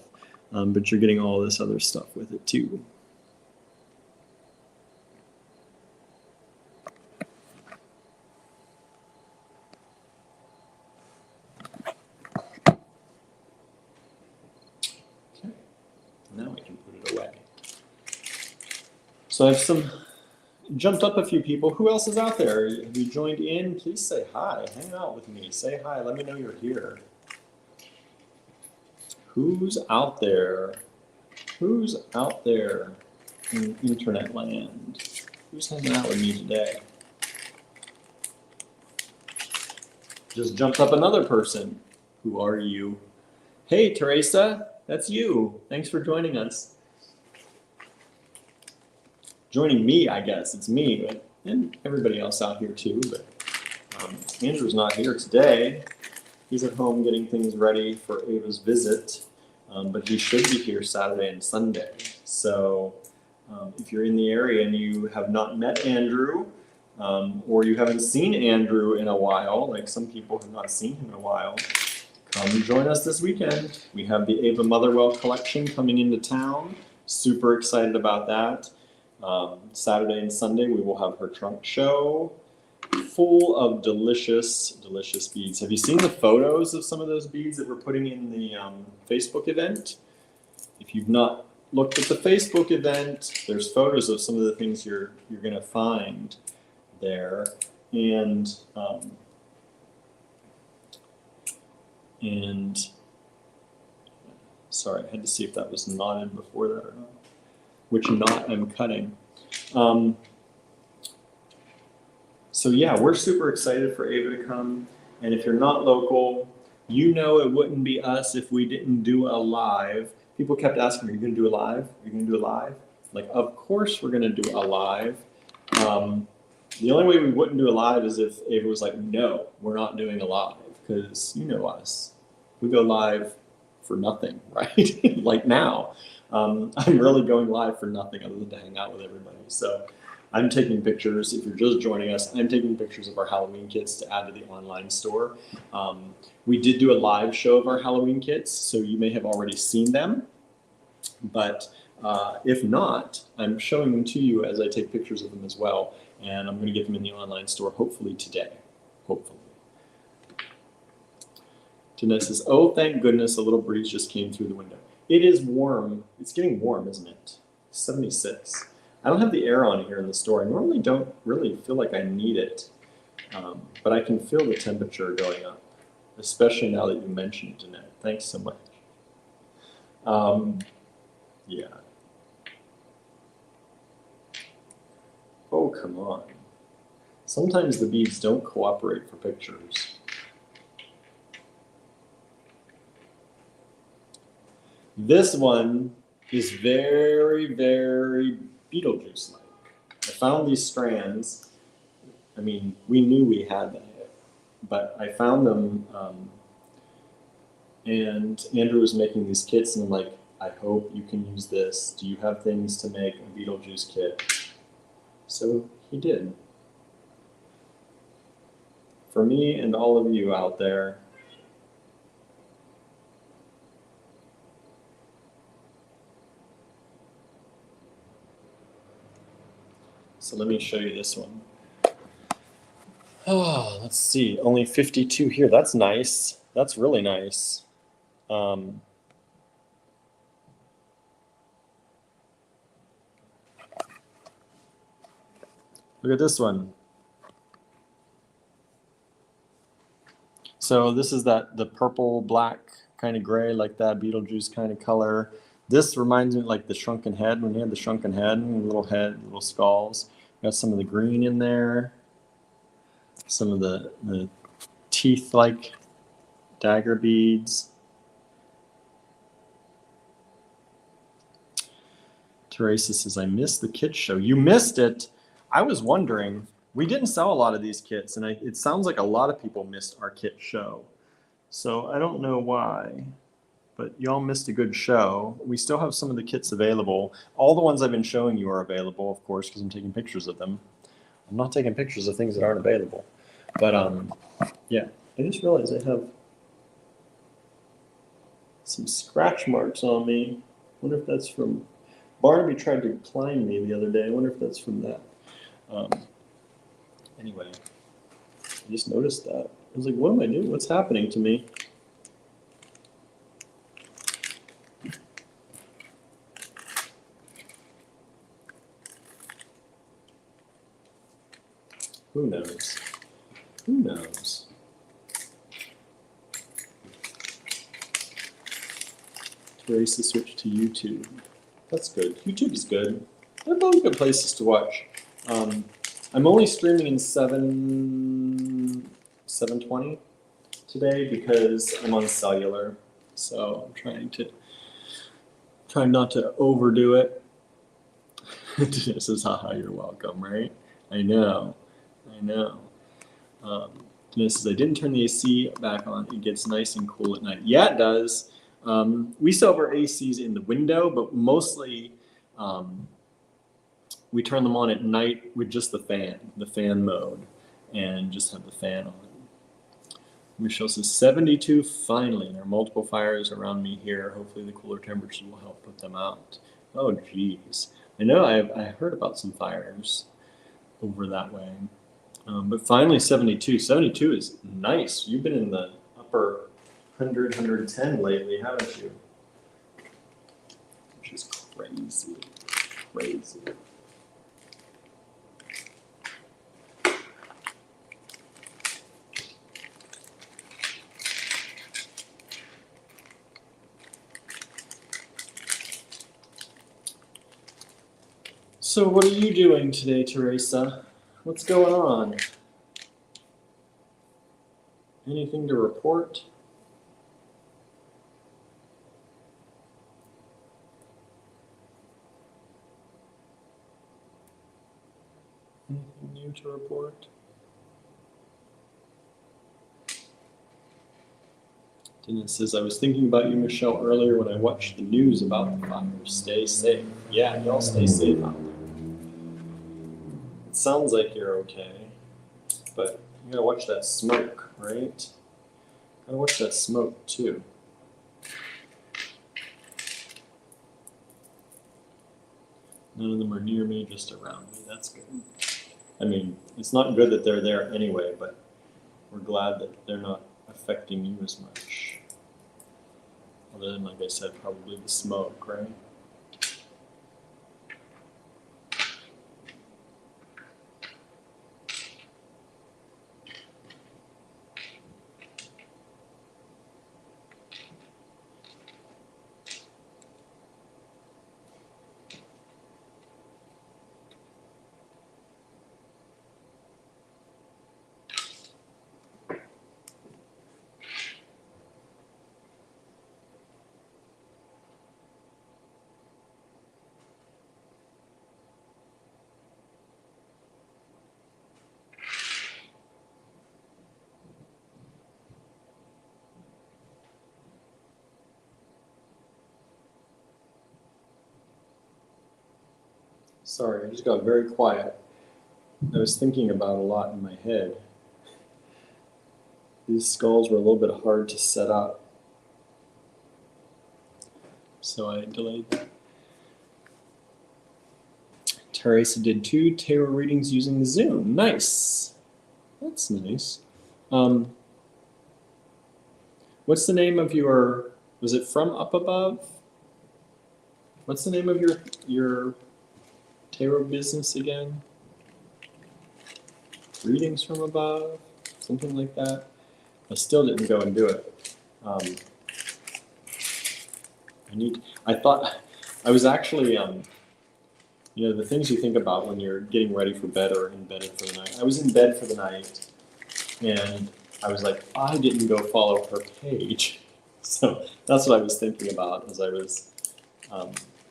Speaker 1: But you're getting all this other stuff with it too. Okay, now we can put it away. So I've jumped up a few people. Who else is out there? Have you joined in? Please say hi. Hang out with me. Say hi. Let me know you're here. Who's out there? Who's out there in internet land? Who's hanging out with me today? Just jumped up another person. Who are you? Hey, Teresa. That's you. Thanks for joining us. Joining me, I guess. It's me, but, and everybody else out here too. But Andrew's not here today. He's at home getting things ready for Ava's visit, but he should be here Saturday and Sunday. So if you're in the area and you have not met Andrew, or you haven't seen Andrew in a while, like some people have not seen him in a while, come join us this weekend. We have the Ava Motherwell collection coming into town. Super excited about that. Saturday and Sunday we will have her trunk show full of delicious, delicious beads. Have you seen the photos of some of those beads that we're putting in the Facebook event? If you've not looked at the Facebook event, there's photos of some of the things you're going to find there. And sorry, I had to see if that was knotted before that or not. Which knot I'm cutting. So yeah, we're super excited for Ava to come. And if you're not local, you know it wouldn't be us if we didn't do a live. People kept asking me, are you gonna do a live? Are you gonna do a live? Like, of course we're gonna do a live. The only way we wouldn't do a live is if Ava was like, no, we're not doing a live, because you know us. We go live for nothing, right? Like now. I'm really going live for nothing other than to hang out with everybody. So I'm taking pictures. If you're just joining us, I'm taking pictures of our Halloween kits to add to the online store. We did do a live show of our Halloween kits, so you may have already seen them. But if not, I'm showing them to you as I take pictures of them as well. And I'm going to get them in the online store hopefully today. Hopefully. Jeanette says, oh, thank goodness a little breeze just came through the window. It is warm. It's getting warm, isn't it? 76. I don't have the air on here in the store. I normally don't really feel like I need it, but I can feel the temperature going up, especially now that you mentioned it, Jeanette. Thanks so much. Yeah. Oh, come on. Sometimes the beads don't cooperate for pictures. This one is very, very Beetlejuice-like. I found these strands. I mean, we knew we had them, but I found them, and Andrew was making these kits, and I'm like, I hope you can use this. Do you have things to make a Beetlejuice kit? So he did. For me and all of you out there, so let me show you this one. Oh, let's see, only 52 here. That's nice. That's really nice. Look at this one. So this is the purple, black, kind of gray, like that Beetlejuice kind of color. This reminds me of like the shrunken head, when he had the shrunken head, little skulls. Got some of the green in there. Some of the teeth-like dagger beads. Teresa says, I missed the kit show. You missed it. I was wondering. We didn't sell a lot of these kits, and it sounds like a lot of people missed our kit show. So I don't know why, but y'all missed a good show. We still have some of the kits available. All the ones I've been showing you are available, of course, because I'm taking pictures of them. I'm not taking pictures of things that aren't available. But yeah, I just realized I have some scratch marks on me. I wonder if that's from... Barnaby tried to climb me the other day. I wonder if that's from that. Anyway, I just noticed that. I was like, what am I doing? What's happening to me? Who knows? Who knows? Teresa switched to YouTube. That's good. YouTube is good. They're both good places to watch. I'm only streaming in 720 today because I'm on cellular. So I'm trying not to overdo it. This is haha, you're welcome, right? I know. Dennis says, I didn't turn the AC back on. It gets nice and cool at night. Yeah, it does. We still have our ACs in the window, but mostly we turn them on at night with just the fan mode, and just have the fan on. Michelle says, 72 finally. There are multiple fires around me here. Hopefully the cooler temperatures will help put them out. Oh, geez. I know I heard about some fires over that way. But finally 72. 72 is nice. You've been in the upper 100, 110 lately, haven't you? Which is crazy. Crazy. So what are you doing today, Teresa? What's going on? Anything to report? Anything new to report? Dennis says, I was thinking about you, Michelle, earlier when I watched the news about the fires. Stay safe. Yeah, y'all stay safe out there. It sounds like you're okay, but you gotta watch that smoke, right? Gotta watch that smoke too. None of them are near me, just around me. That's good. I mean, it's not good that they're there anyway, but we're glad that they're not affecting you as much. Other than, like I said, probably the smoke, right? Sorry, I just got very quiet. I was thinking about a lot in my head. These skulls were a little bit hard to set up, so I delayed that. Teresa did 2 tarot readings using Zoom. Nice. That's nice. What's the name of your, was it From Up Above? What's the name of your tarot business again? Readings from Above? Something like that. I still didn't go and do it. I thought, I was actually, you know, the things you think about when you're getting ready for bed or in bed for the night. I was in bed for the night, and I was like, I didn't go follow her page. So that's what I was thinking about as I was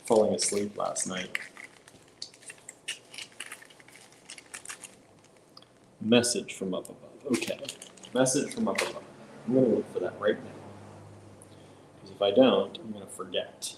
Speaker 1: falling asleep last night. Message from up above. Okay, message from up above. I'm going to look for that right now. Because if I don't, I'm going to forget.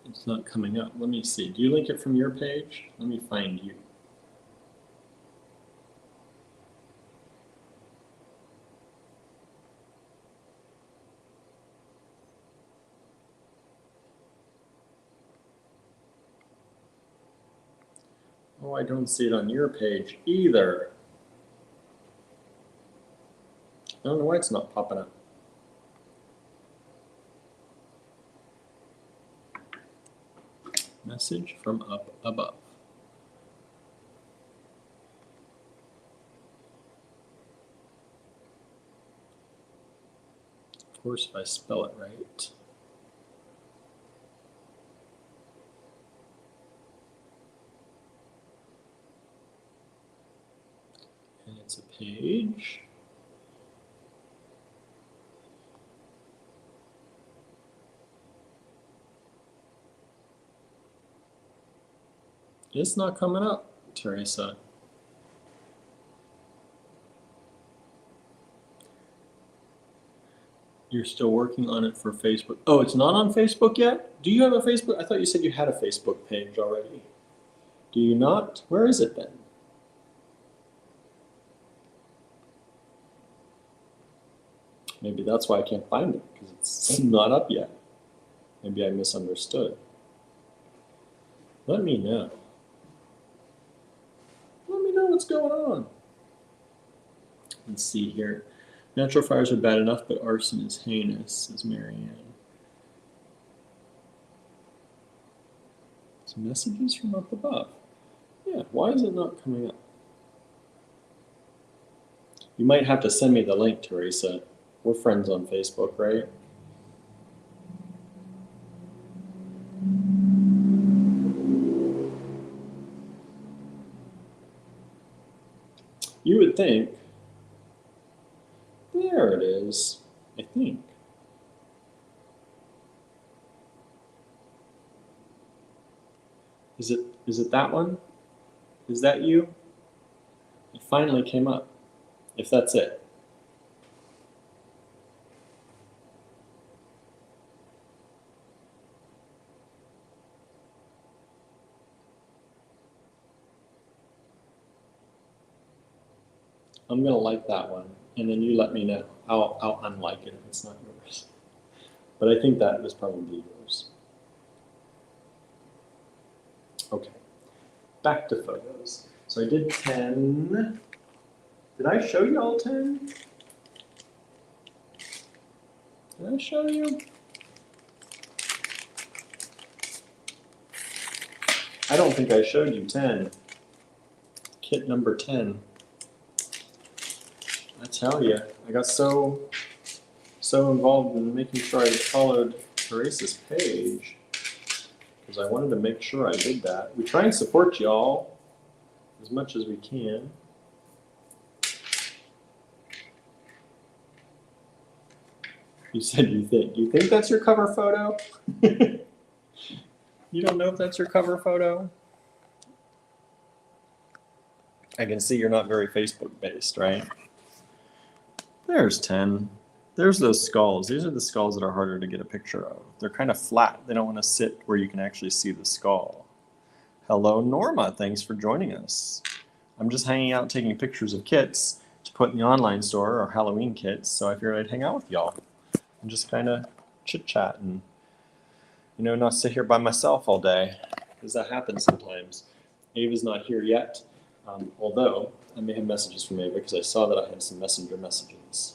Speaker 1: It's not coming up. Let me see. Do you link it from your page? Let me find you. Oh, I don't see it on your page either. I don't know why it's not popping up. Message from up above. Of course, if I spell it right. And it's a page. It's not coming up, Teresa. You're still working on it for Facebook. Oh, it's not on Facebook yet? Do you have a Facebook? I thought you said you had a Facebook page already. Do you not? Where is it then? Maybe that's why I can't find it, because it's not up yet. Maybe I misunderstood. Let me know. Let me know what's going on. Let's see here. Natural fires are bad enough, but arson is heinous, says Marianne. Some messages from up above. Yeah, why is it not coming up? You might have to send me the link, Teresa. We're friends on Facebook, right? You would think. There it is, I think. Is it that one? Is that you? It finally came up, if that's it. I'm gonna like that one, and then you let me know. I'll unlike it if it's not yours. But I think that was probably yours. Okay, back to photos. So I did 10. Did I show you all 10? Did I show you? I don't think I showed you 10. Kit number 10. I tell you, I got so so involved in making sure I followed Teresa's page because I wanted to make sure I did that. We try and support y'all as much as we can. You said you think. You think that's your cover photo? You don't know if that's your cover photo? I can see you're not very Facebook based, right? There's 10. There's those skulls. These are the skulls that are harder to get a picture of. They're kind of flat. They don't want to sit where you can actually see the skull. Hello, Norma. Thanks for joining us. I'm just hanging out taking pictures of kits to put in the online store, or Halloween kits, so I figured I'd hang out with y'all and just kind of chit-chat and, you know, not sit here by myself all day, because that happens sometimes. Ava's not here yet, although I may have messages from Ava because I saw that I had some messenger messages.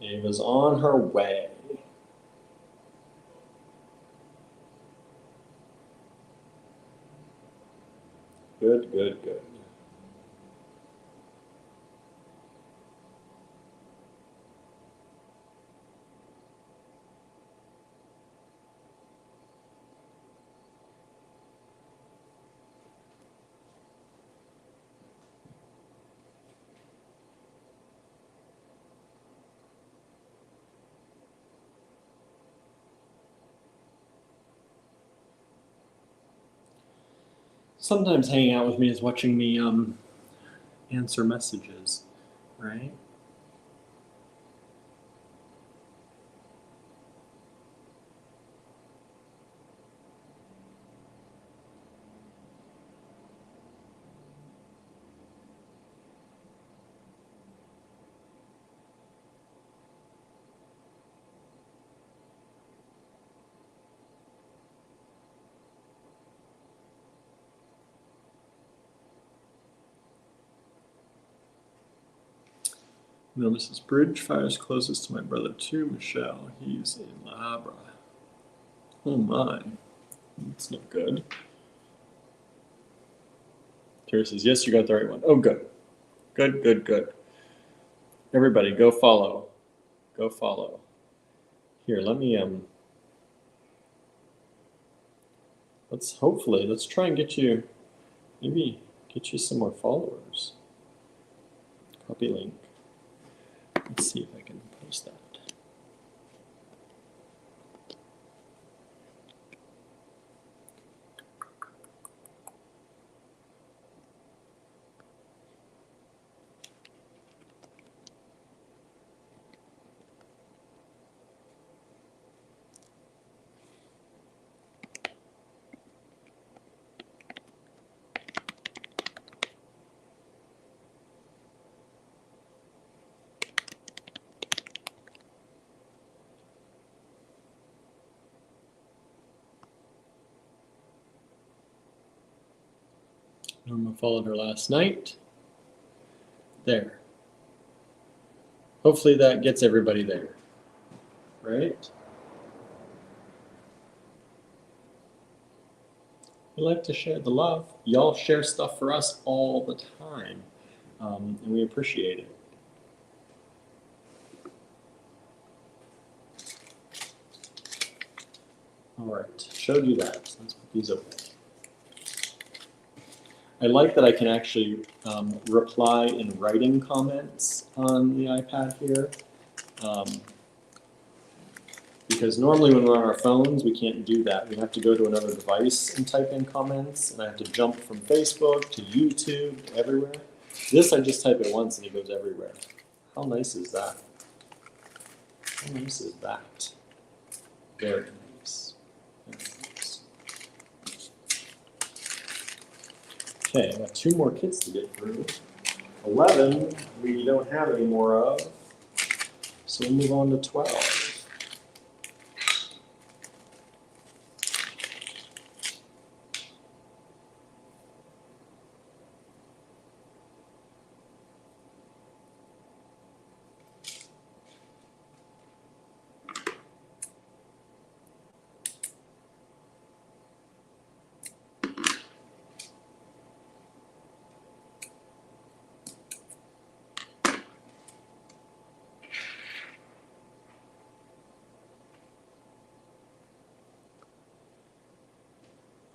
Speaker 1: Ava's on her way. Good, good, good. Sometimes hanging out with me is watching me answer messages, right? No, Mrs. Bridge fires closest to my brother too, Michelle. He's in La Habra. Oh my, that's not good. Terry says, yes, you got the right one. Oh, good. Good, good, good. Everybody, go follow. Go follow. Here, let me, let's try and get you, maybe get you some more followers. Copy link. Let's see if I can post that. Norma followed her last night. There. Hopefully that gets everybody there, right? We like to share the love. Y'all share stuff for us all the time, and we appreciate it. All right, showed you that. Let's put these away. I like that I can actually reply in writing comments on the iPad here. Because normally when we're on our phones, we can't do that. We have to go to another device and type in comments, and I have to jump from Facebook to YouTube to everywhere. This, I just type it once and it goes everywhere. How nice is that? How nice is that? Very nice. Very nice. Okay, I got 2 more kits to get through. 11 we don't have any more of, so we'll move on to 12.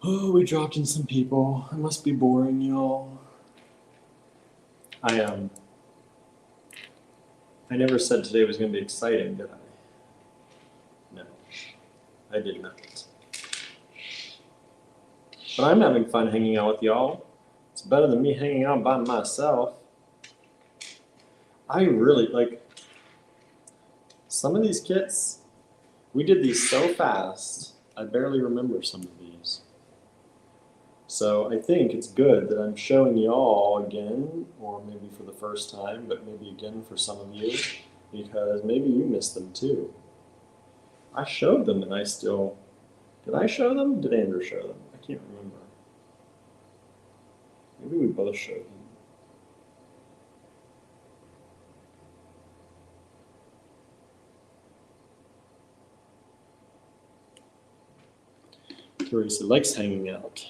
Speaker 1: Oh, we dropped in some people. It must be boring, y'all. I never said today was going to be exciting, did I? No, I did not. But I'm having fun hanging out with y'all. It's better than me hanging out by myself. I really like some of these kits. We did these so fast, I barely remember some of these. So I think it's good that I'm showing y'all again, or maybe for the first time, but maybe again for some of you, because maybe you missed them too. I showed them and I still, did I show them? Did Andrew show them? I can't remember. Maybe we both showed them. Teresa likes hanging out.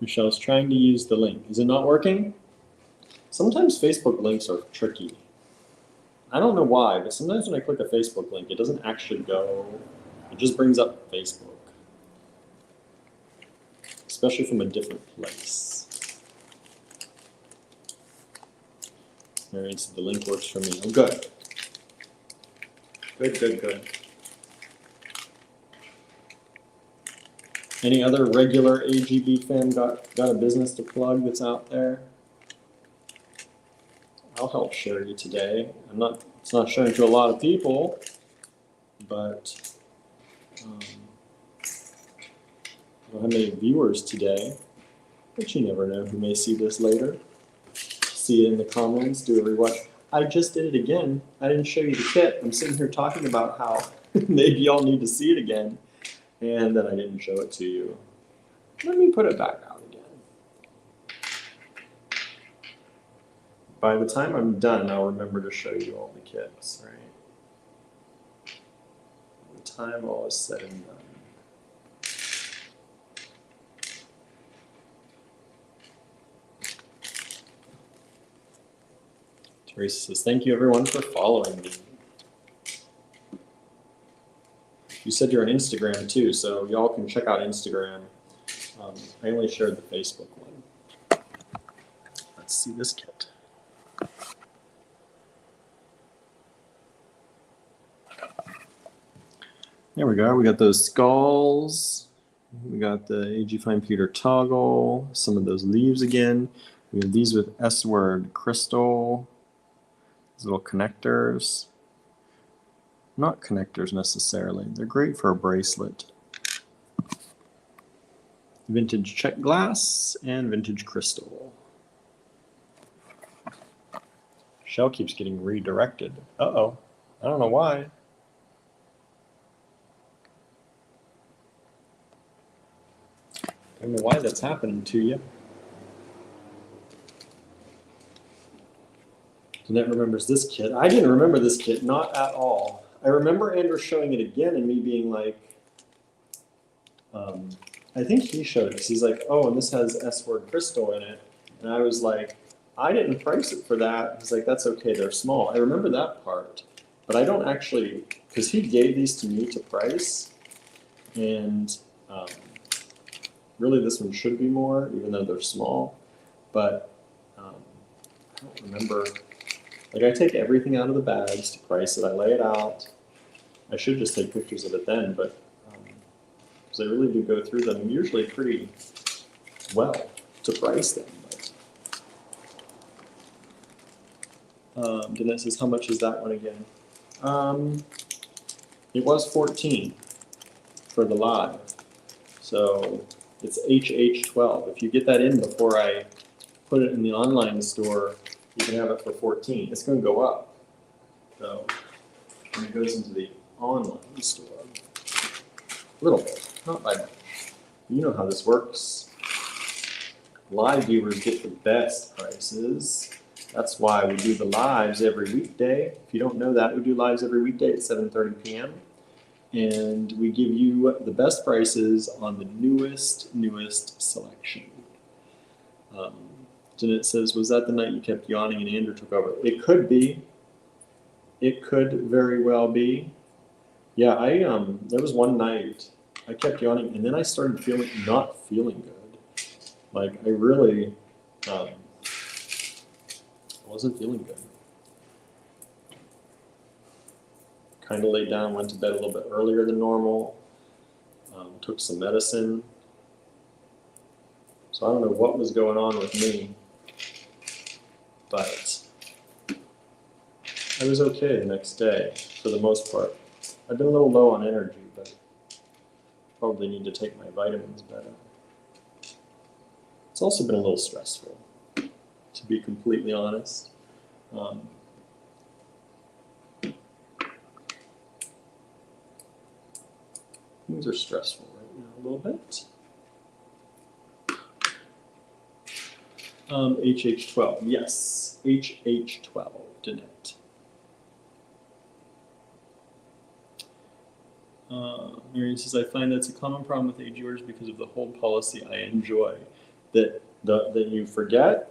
Speaker 1: Michelle's trying to use the link. Is it not working? Sometimes Facebook links are tricky. I don't know why, but sometimes when I click a Facebook link, it doesn't actually go. It just brings up Facebook, especially from a different place. All right, so the link works for me. Oh, good. Good. Any other regular AGB fan got a business to plug that's out there? I'll help share you today. It's not sharing to a lot of people, but I don't have many viewers today, but you never know who may see this later. See it in the comments, do a rewatch. I just did it again. I didn't show you the kit. I'm sitting here talking about how maybe y'all need to see it again, and then I didn't show it to you. Let me put it back out again. By the time I'm done, I'll remember to show you all the kits, right? By the time all is said and done. Teresa says, thank you everyone for following me. You said you're on Instagram too, so y'all can check out Instagram. I only shared the Facebook one. Let's see this kit. There we go. We got those skulls. We got the AG Fine Pewter toggle. Some of those leaves again. We have these with S-word crystal. These little connectors. Not connectors necessarily. They're great for a bracelet. Vintage check glass and vintage crystal. Shell keeps getting redirected. Uh-oh. I don't know why. I don't know why that's happening to you. Jeanette remembers this kit. I didn't remember this kit, not at all. I remember Andrew showing it again and me being like, I think he showed it because he's like, oh, and this has S-word crystal in it. And I was like, I didn't price it for that. He's like, that's okay, they're small. I remember that part, but I don't actually, because he gave these to me to price, and really this one should be more, even though they're small, but I don't remember. Like I take everything out of the bags to price it, I lay it out. I should just take pictures of it then, but because I really do go through them usually pretty well to price them. Danette says, how much is that one again? It was 14 for the live. So it's HH12. If you get that in before I put it in the online store, you can have it for 14. It's going to go up. So when it goes into the online store, a little bit, not by much. You know how this works. Live viewers get the best prices. That's why we do the lives every weekday. If you don't know that, we do lives every weekday at 7:30 p.m. And we give you the best prices on the newest selection. Jeanette says, was that the night you kept yawning and Andrew took over? It could be. It could very well be. Yeah, there was one night I kept yawning, and then I started not feeling good. Like I really wasn't feeling good. Kind of laid down, went to bed a little bit earlier than normal, took some medicine. So I don't know what was going on with me, but I was okay the next day for the most part. I've been a little low on energy, but probably need to take my vitamins better. It's also been a little stressful, to be completely honest. Things are stressful right now a little bit. HH12, yes, HH12, Danette. Marion says, I find that's a common problem with age orders because of the hold policy I enjoy. That you forget?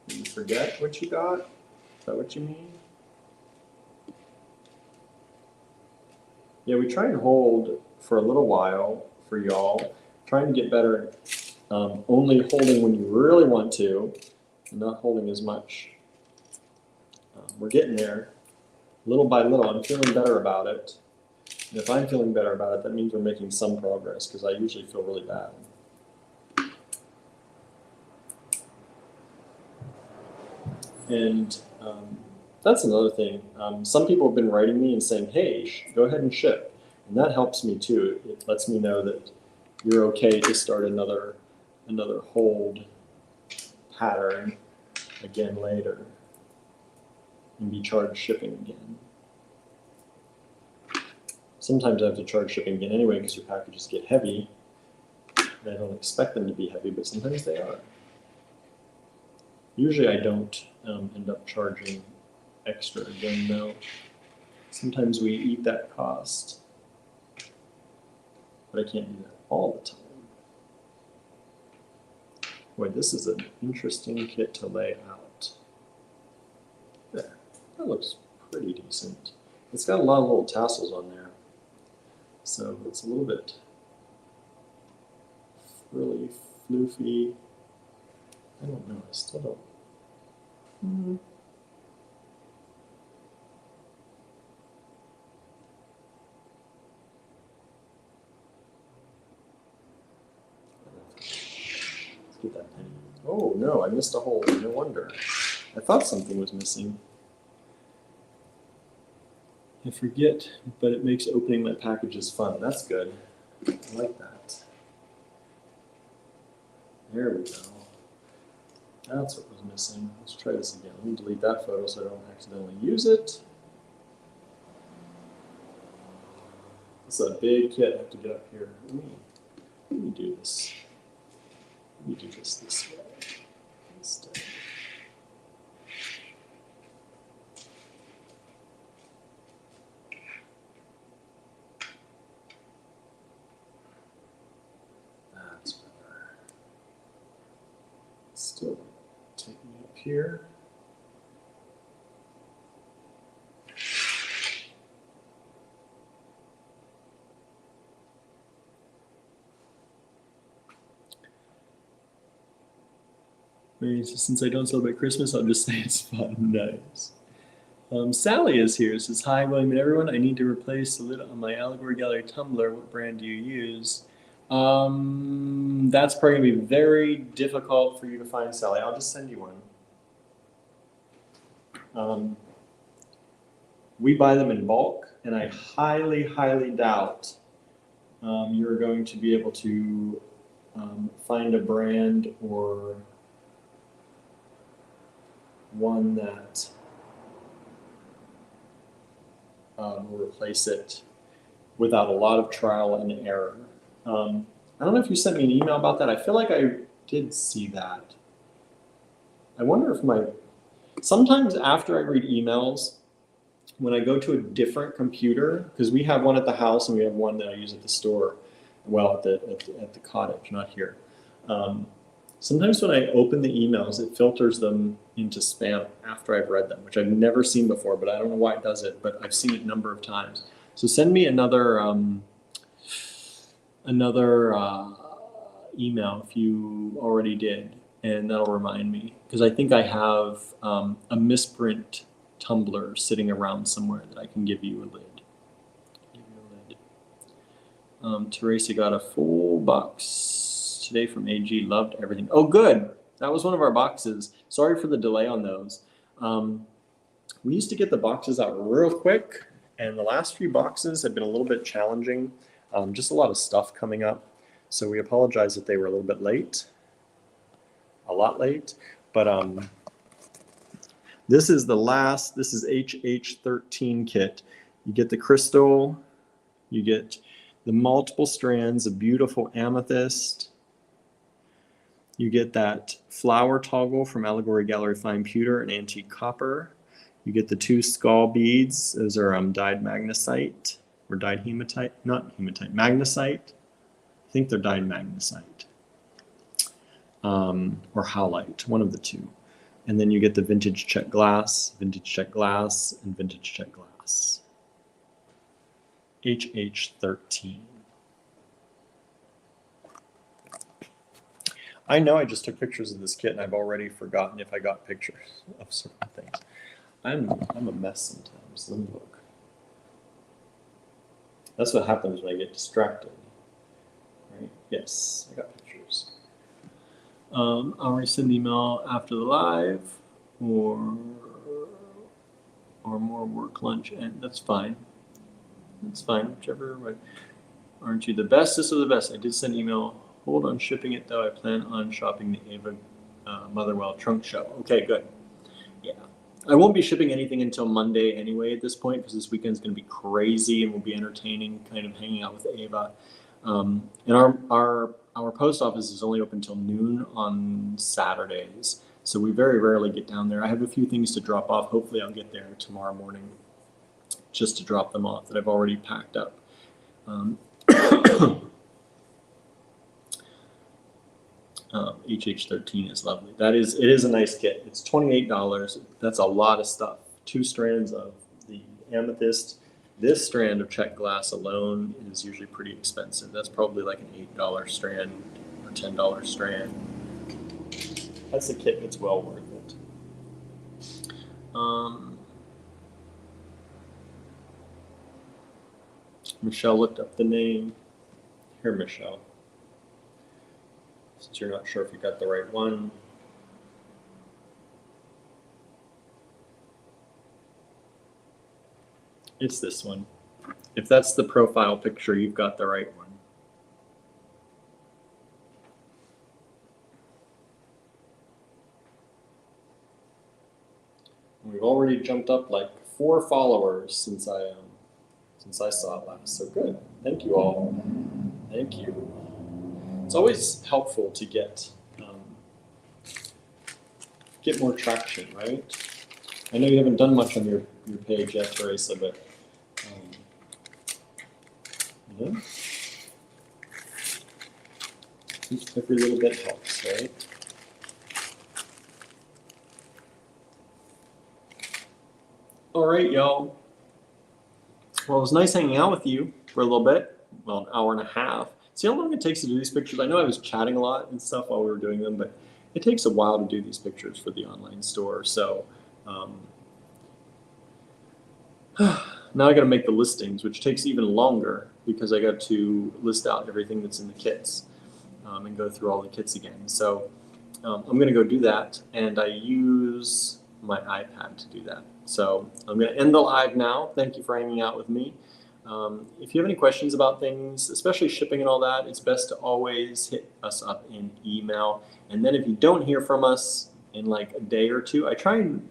Speaker 1: You forget what you got? Is that what you mean? Yeah, we try and hold for a little while for y'all, trying to get better at only holding when you really want to, and not holding as much. We're getting there, little by little. I'm feeling better about it. And if I'm feeling better about it, that means we're making some progress, because I usually feel really bad. And that's another thing. Some people have been writing me and saying, hey, go ahead and ship. And that helps me too. It lets me know that you're okay to start another hold pattern again later and be charged shipping again. Sometimes I have to charge shipping again anyway because your packages get heavy. I don't expect them to be heavy, but sometimes they are. Usually I don't end up charging extra again though. Sometimes we eat that cost, but I can't do that all the time. Boy, this is an interesting kit to lay out. There, that looks pretty decent. It's got a lot of little tassels on there, so it's a little bit really floofy. I don't know, I still don't. Let's get that penny. Oh no, I missed a hole. No wonder. I thought something was missing. I forget, but it makes opening my packages fun. That's good. I like that. There we go. That's what was missing. Let's try this again. Let me delete that photo so I don't accidentally use it. This is a big kit. I have to get up here. Let me do this. Let me do this way instead. That's better. Still take me up here. Since I don't celebrate Christmas, I'll just say it's fun. Nice. Sally is here. Says, hi, William and everyone. I need to replace the lid on my Allegory Gallery tumbler. What brand do you use? That's probably going to be very difficult for you to find, Sally. I'll just send you one. We buy them in bulk, and I highly, highly doubt you're going to be able to find a brand or one that will replace it without a lot of trial and error. I don't know if you sent me an email about that. I feel like I did see that. I wonder if sometimes after I read emails, when I go to a different computer, because we have one at the house and we have one that I use at the store, well, at the cottage, not here. Sometimes when I open the emails, it filters them into spam after I've read them, which I've never seen before, but I don't know why it does it, but I've seen it a number of times. So send me another another email if you already did, and that'll remind me, because I think I have a misprint tumbler sitting around somewhere that I can give you a lid. Teresa got a full box today from AG. Loved everything. Oh, good. That was one of our boxes. Sorry for the delay on those. We used to get the boxes out real quick, and the last few boxes have been a little bit challenging. Just a lot of stuff coming up. So we apologize that they were a little bit late, a lot late. But this is the last, this is HH13 kit. You get the crystal, you get the multiple strands of beautiful amethyst. You get that flower toggle from Allegory Gallery Fine Pewter and Antique Copper. You get the 2 skull beads. Those are dyed magnesite or dyed hematite, not hematite, magnesite. I think they're dyed magnesite or howlite, one of the two. And then you get the vintage check glass, and vintage check glass. HH13. I know I just took pictures of this kit and I've already forgotten if I got pictures of certain things. I'm a mess sometimes. Let me look. That's what happens when I get distracted. Right? Yes, I got pictures. I'll resend the email after the live or more work lunch, and that's fine. That's fine, whichever way. Aren't you the bestest of the best? I did send email. Hold on shipping it though. I plan on shopping the Ava Motherwell trunk show. Okay, good. Yeah. I won't be shipping anything until Monday anyway at this point, because this weekend's going to be crazy and we'll be entertaining, kind of hanging out with Ava. And our post office is only open till noon on Saturdays, so we very rarely get down there. I have a few things to drop off. Hopefully I'll get there tomorrow morning just to drop them off that I've already packed up. HH13 is lovely. It is a nice kit. It's $28. That's a lot of stuff. 2 strands of the amethyst. This strand of check glass alone is usually pretty expensive. That's probably like an $8 strand or $10 strand. That's a kit that's well worth it. Michelle looked up the name. Here, Michelle. Since you're not sure if you got the right one. It's this one. If that's the profile picture, you've got the right one. We've already jumped up like 4 followers since I saw it last. So good. Thank you all. Thank you. It's always helpful to get more traction, right? I know you haven't done much on your page yet, Teresa, but yeah. Every little bit helps, right? All right, y'all. Well, it was nice hanging out with you for a little bit. Well, an hour and a half. See how long it takes to do these pictures? I know I was chatting a lot and stuff while we were doing them, but it takes a while to do these pictures for the online store. So now I got to make the listings, which takes even longer because I got to list out everything that's in the kits and go through all the kits again. So I'm going to go do that, and I use my iPad to do that. So I'm going to end the live now. Thank you for hanging out with me. If you have any questions about things, especially shipping and all that, it's best to always hit us up in email. And then if you don't hear from us in like a day or two, I try to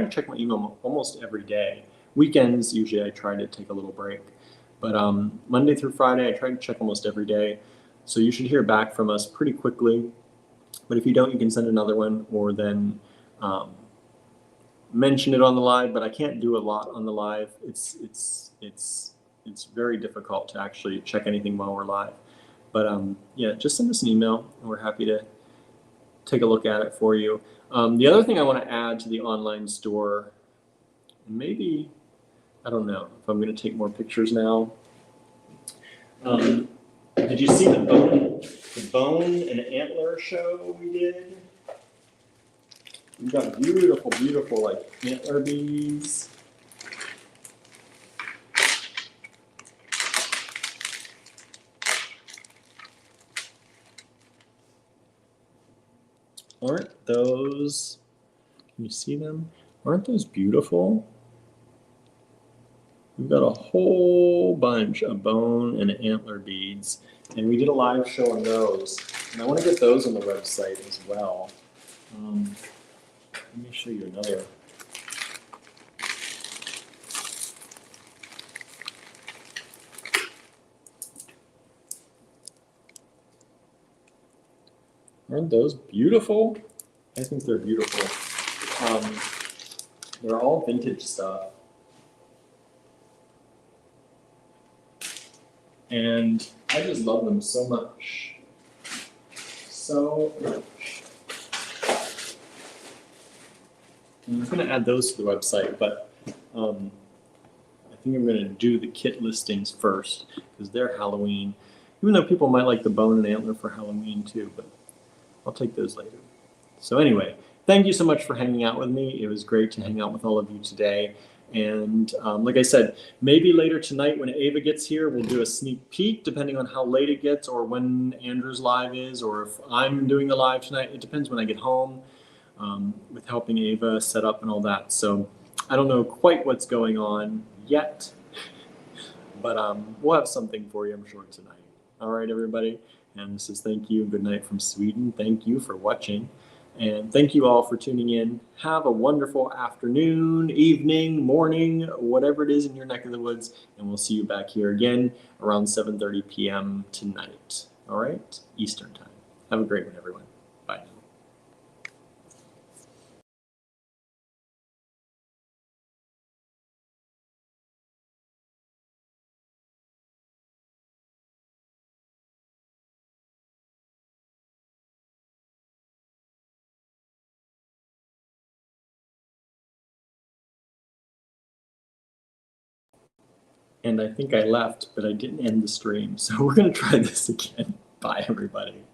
Speaker 1: check my email almost every day. Weekends, usually I try to take a little break. But Monday through Friday, I try to check almost every day. So you should hear back from us pretty quickly. But if you don't, you can send another one or then mention it on the live. But I can't do a lot on the live. It's very difficult to actually check anything while we're live. But yeah, just send us an email, and we're happy to take a look at it for you. The other thing I want to add to the online store, maybe, I don't know if I'm going to take more pictures now. Did you see the bone and antler show we did? We've got beautiful, beautiful like antler beads. Aren't those, can you see them? Aren't those beautiful? We've got a whole bunch of bone and antler beads, and we did a live show on those. And I want to get those on the website as well. Let me show you another. Aren't those beautiful? I think they're beautiful. They're all vintage stuff. And I just love them so much. So much. I'm going to add those to the website, but I think I'm going to do the kit listings first because they're Halloween. Even though people might like the bone and antler for Halloween too, but I'll take those later. So anyway, thank you so much for hanging out with me. It was great to hang out with all of you today. And like I said, maybe later tonight when Ava gets here, we'll do a sneak peek depending on how late it gets or when Andrew's live is, or if I'm doing the live tonight. It depends when I get home with helping Ava set up and all that. So I don't know quite what's going on yet, but we'll have something for you, I'm sure, tonight. All right, everybody. And this is thank you and good night from Sweden. Thank you for watching. And thank you all for tuning in. Have a wonderful afternoon, evening, morning, whatever it is in your neck of the woods. And we'll see you back here again around 7:30 p.m. tonight. All right? Eastern time. Have a great one, everyone. Bye now. And I think I left, but I didn't end the stream. So we're going to try this again. Bye, everybody.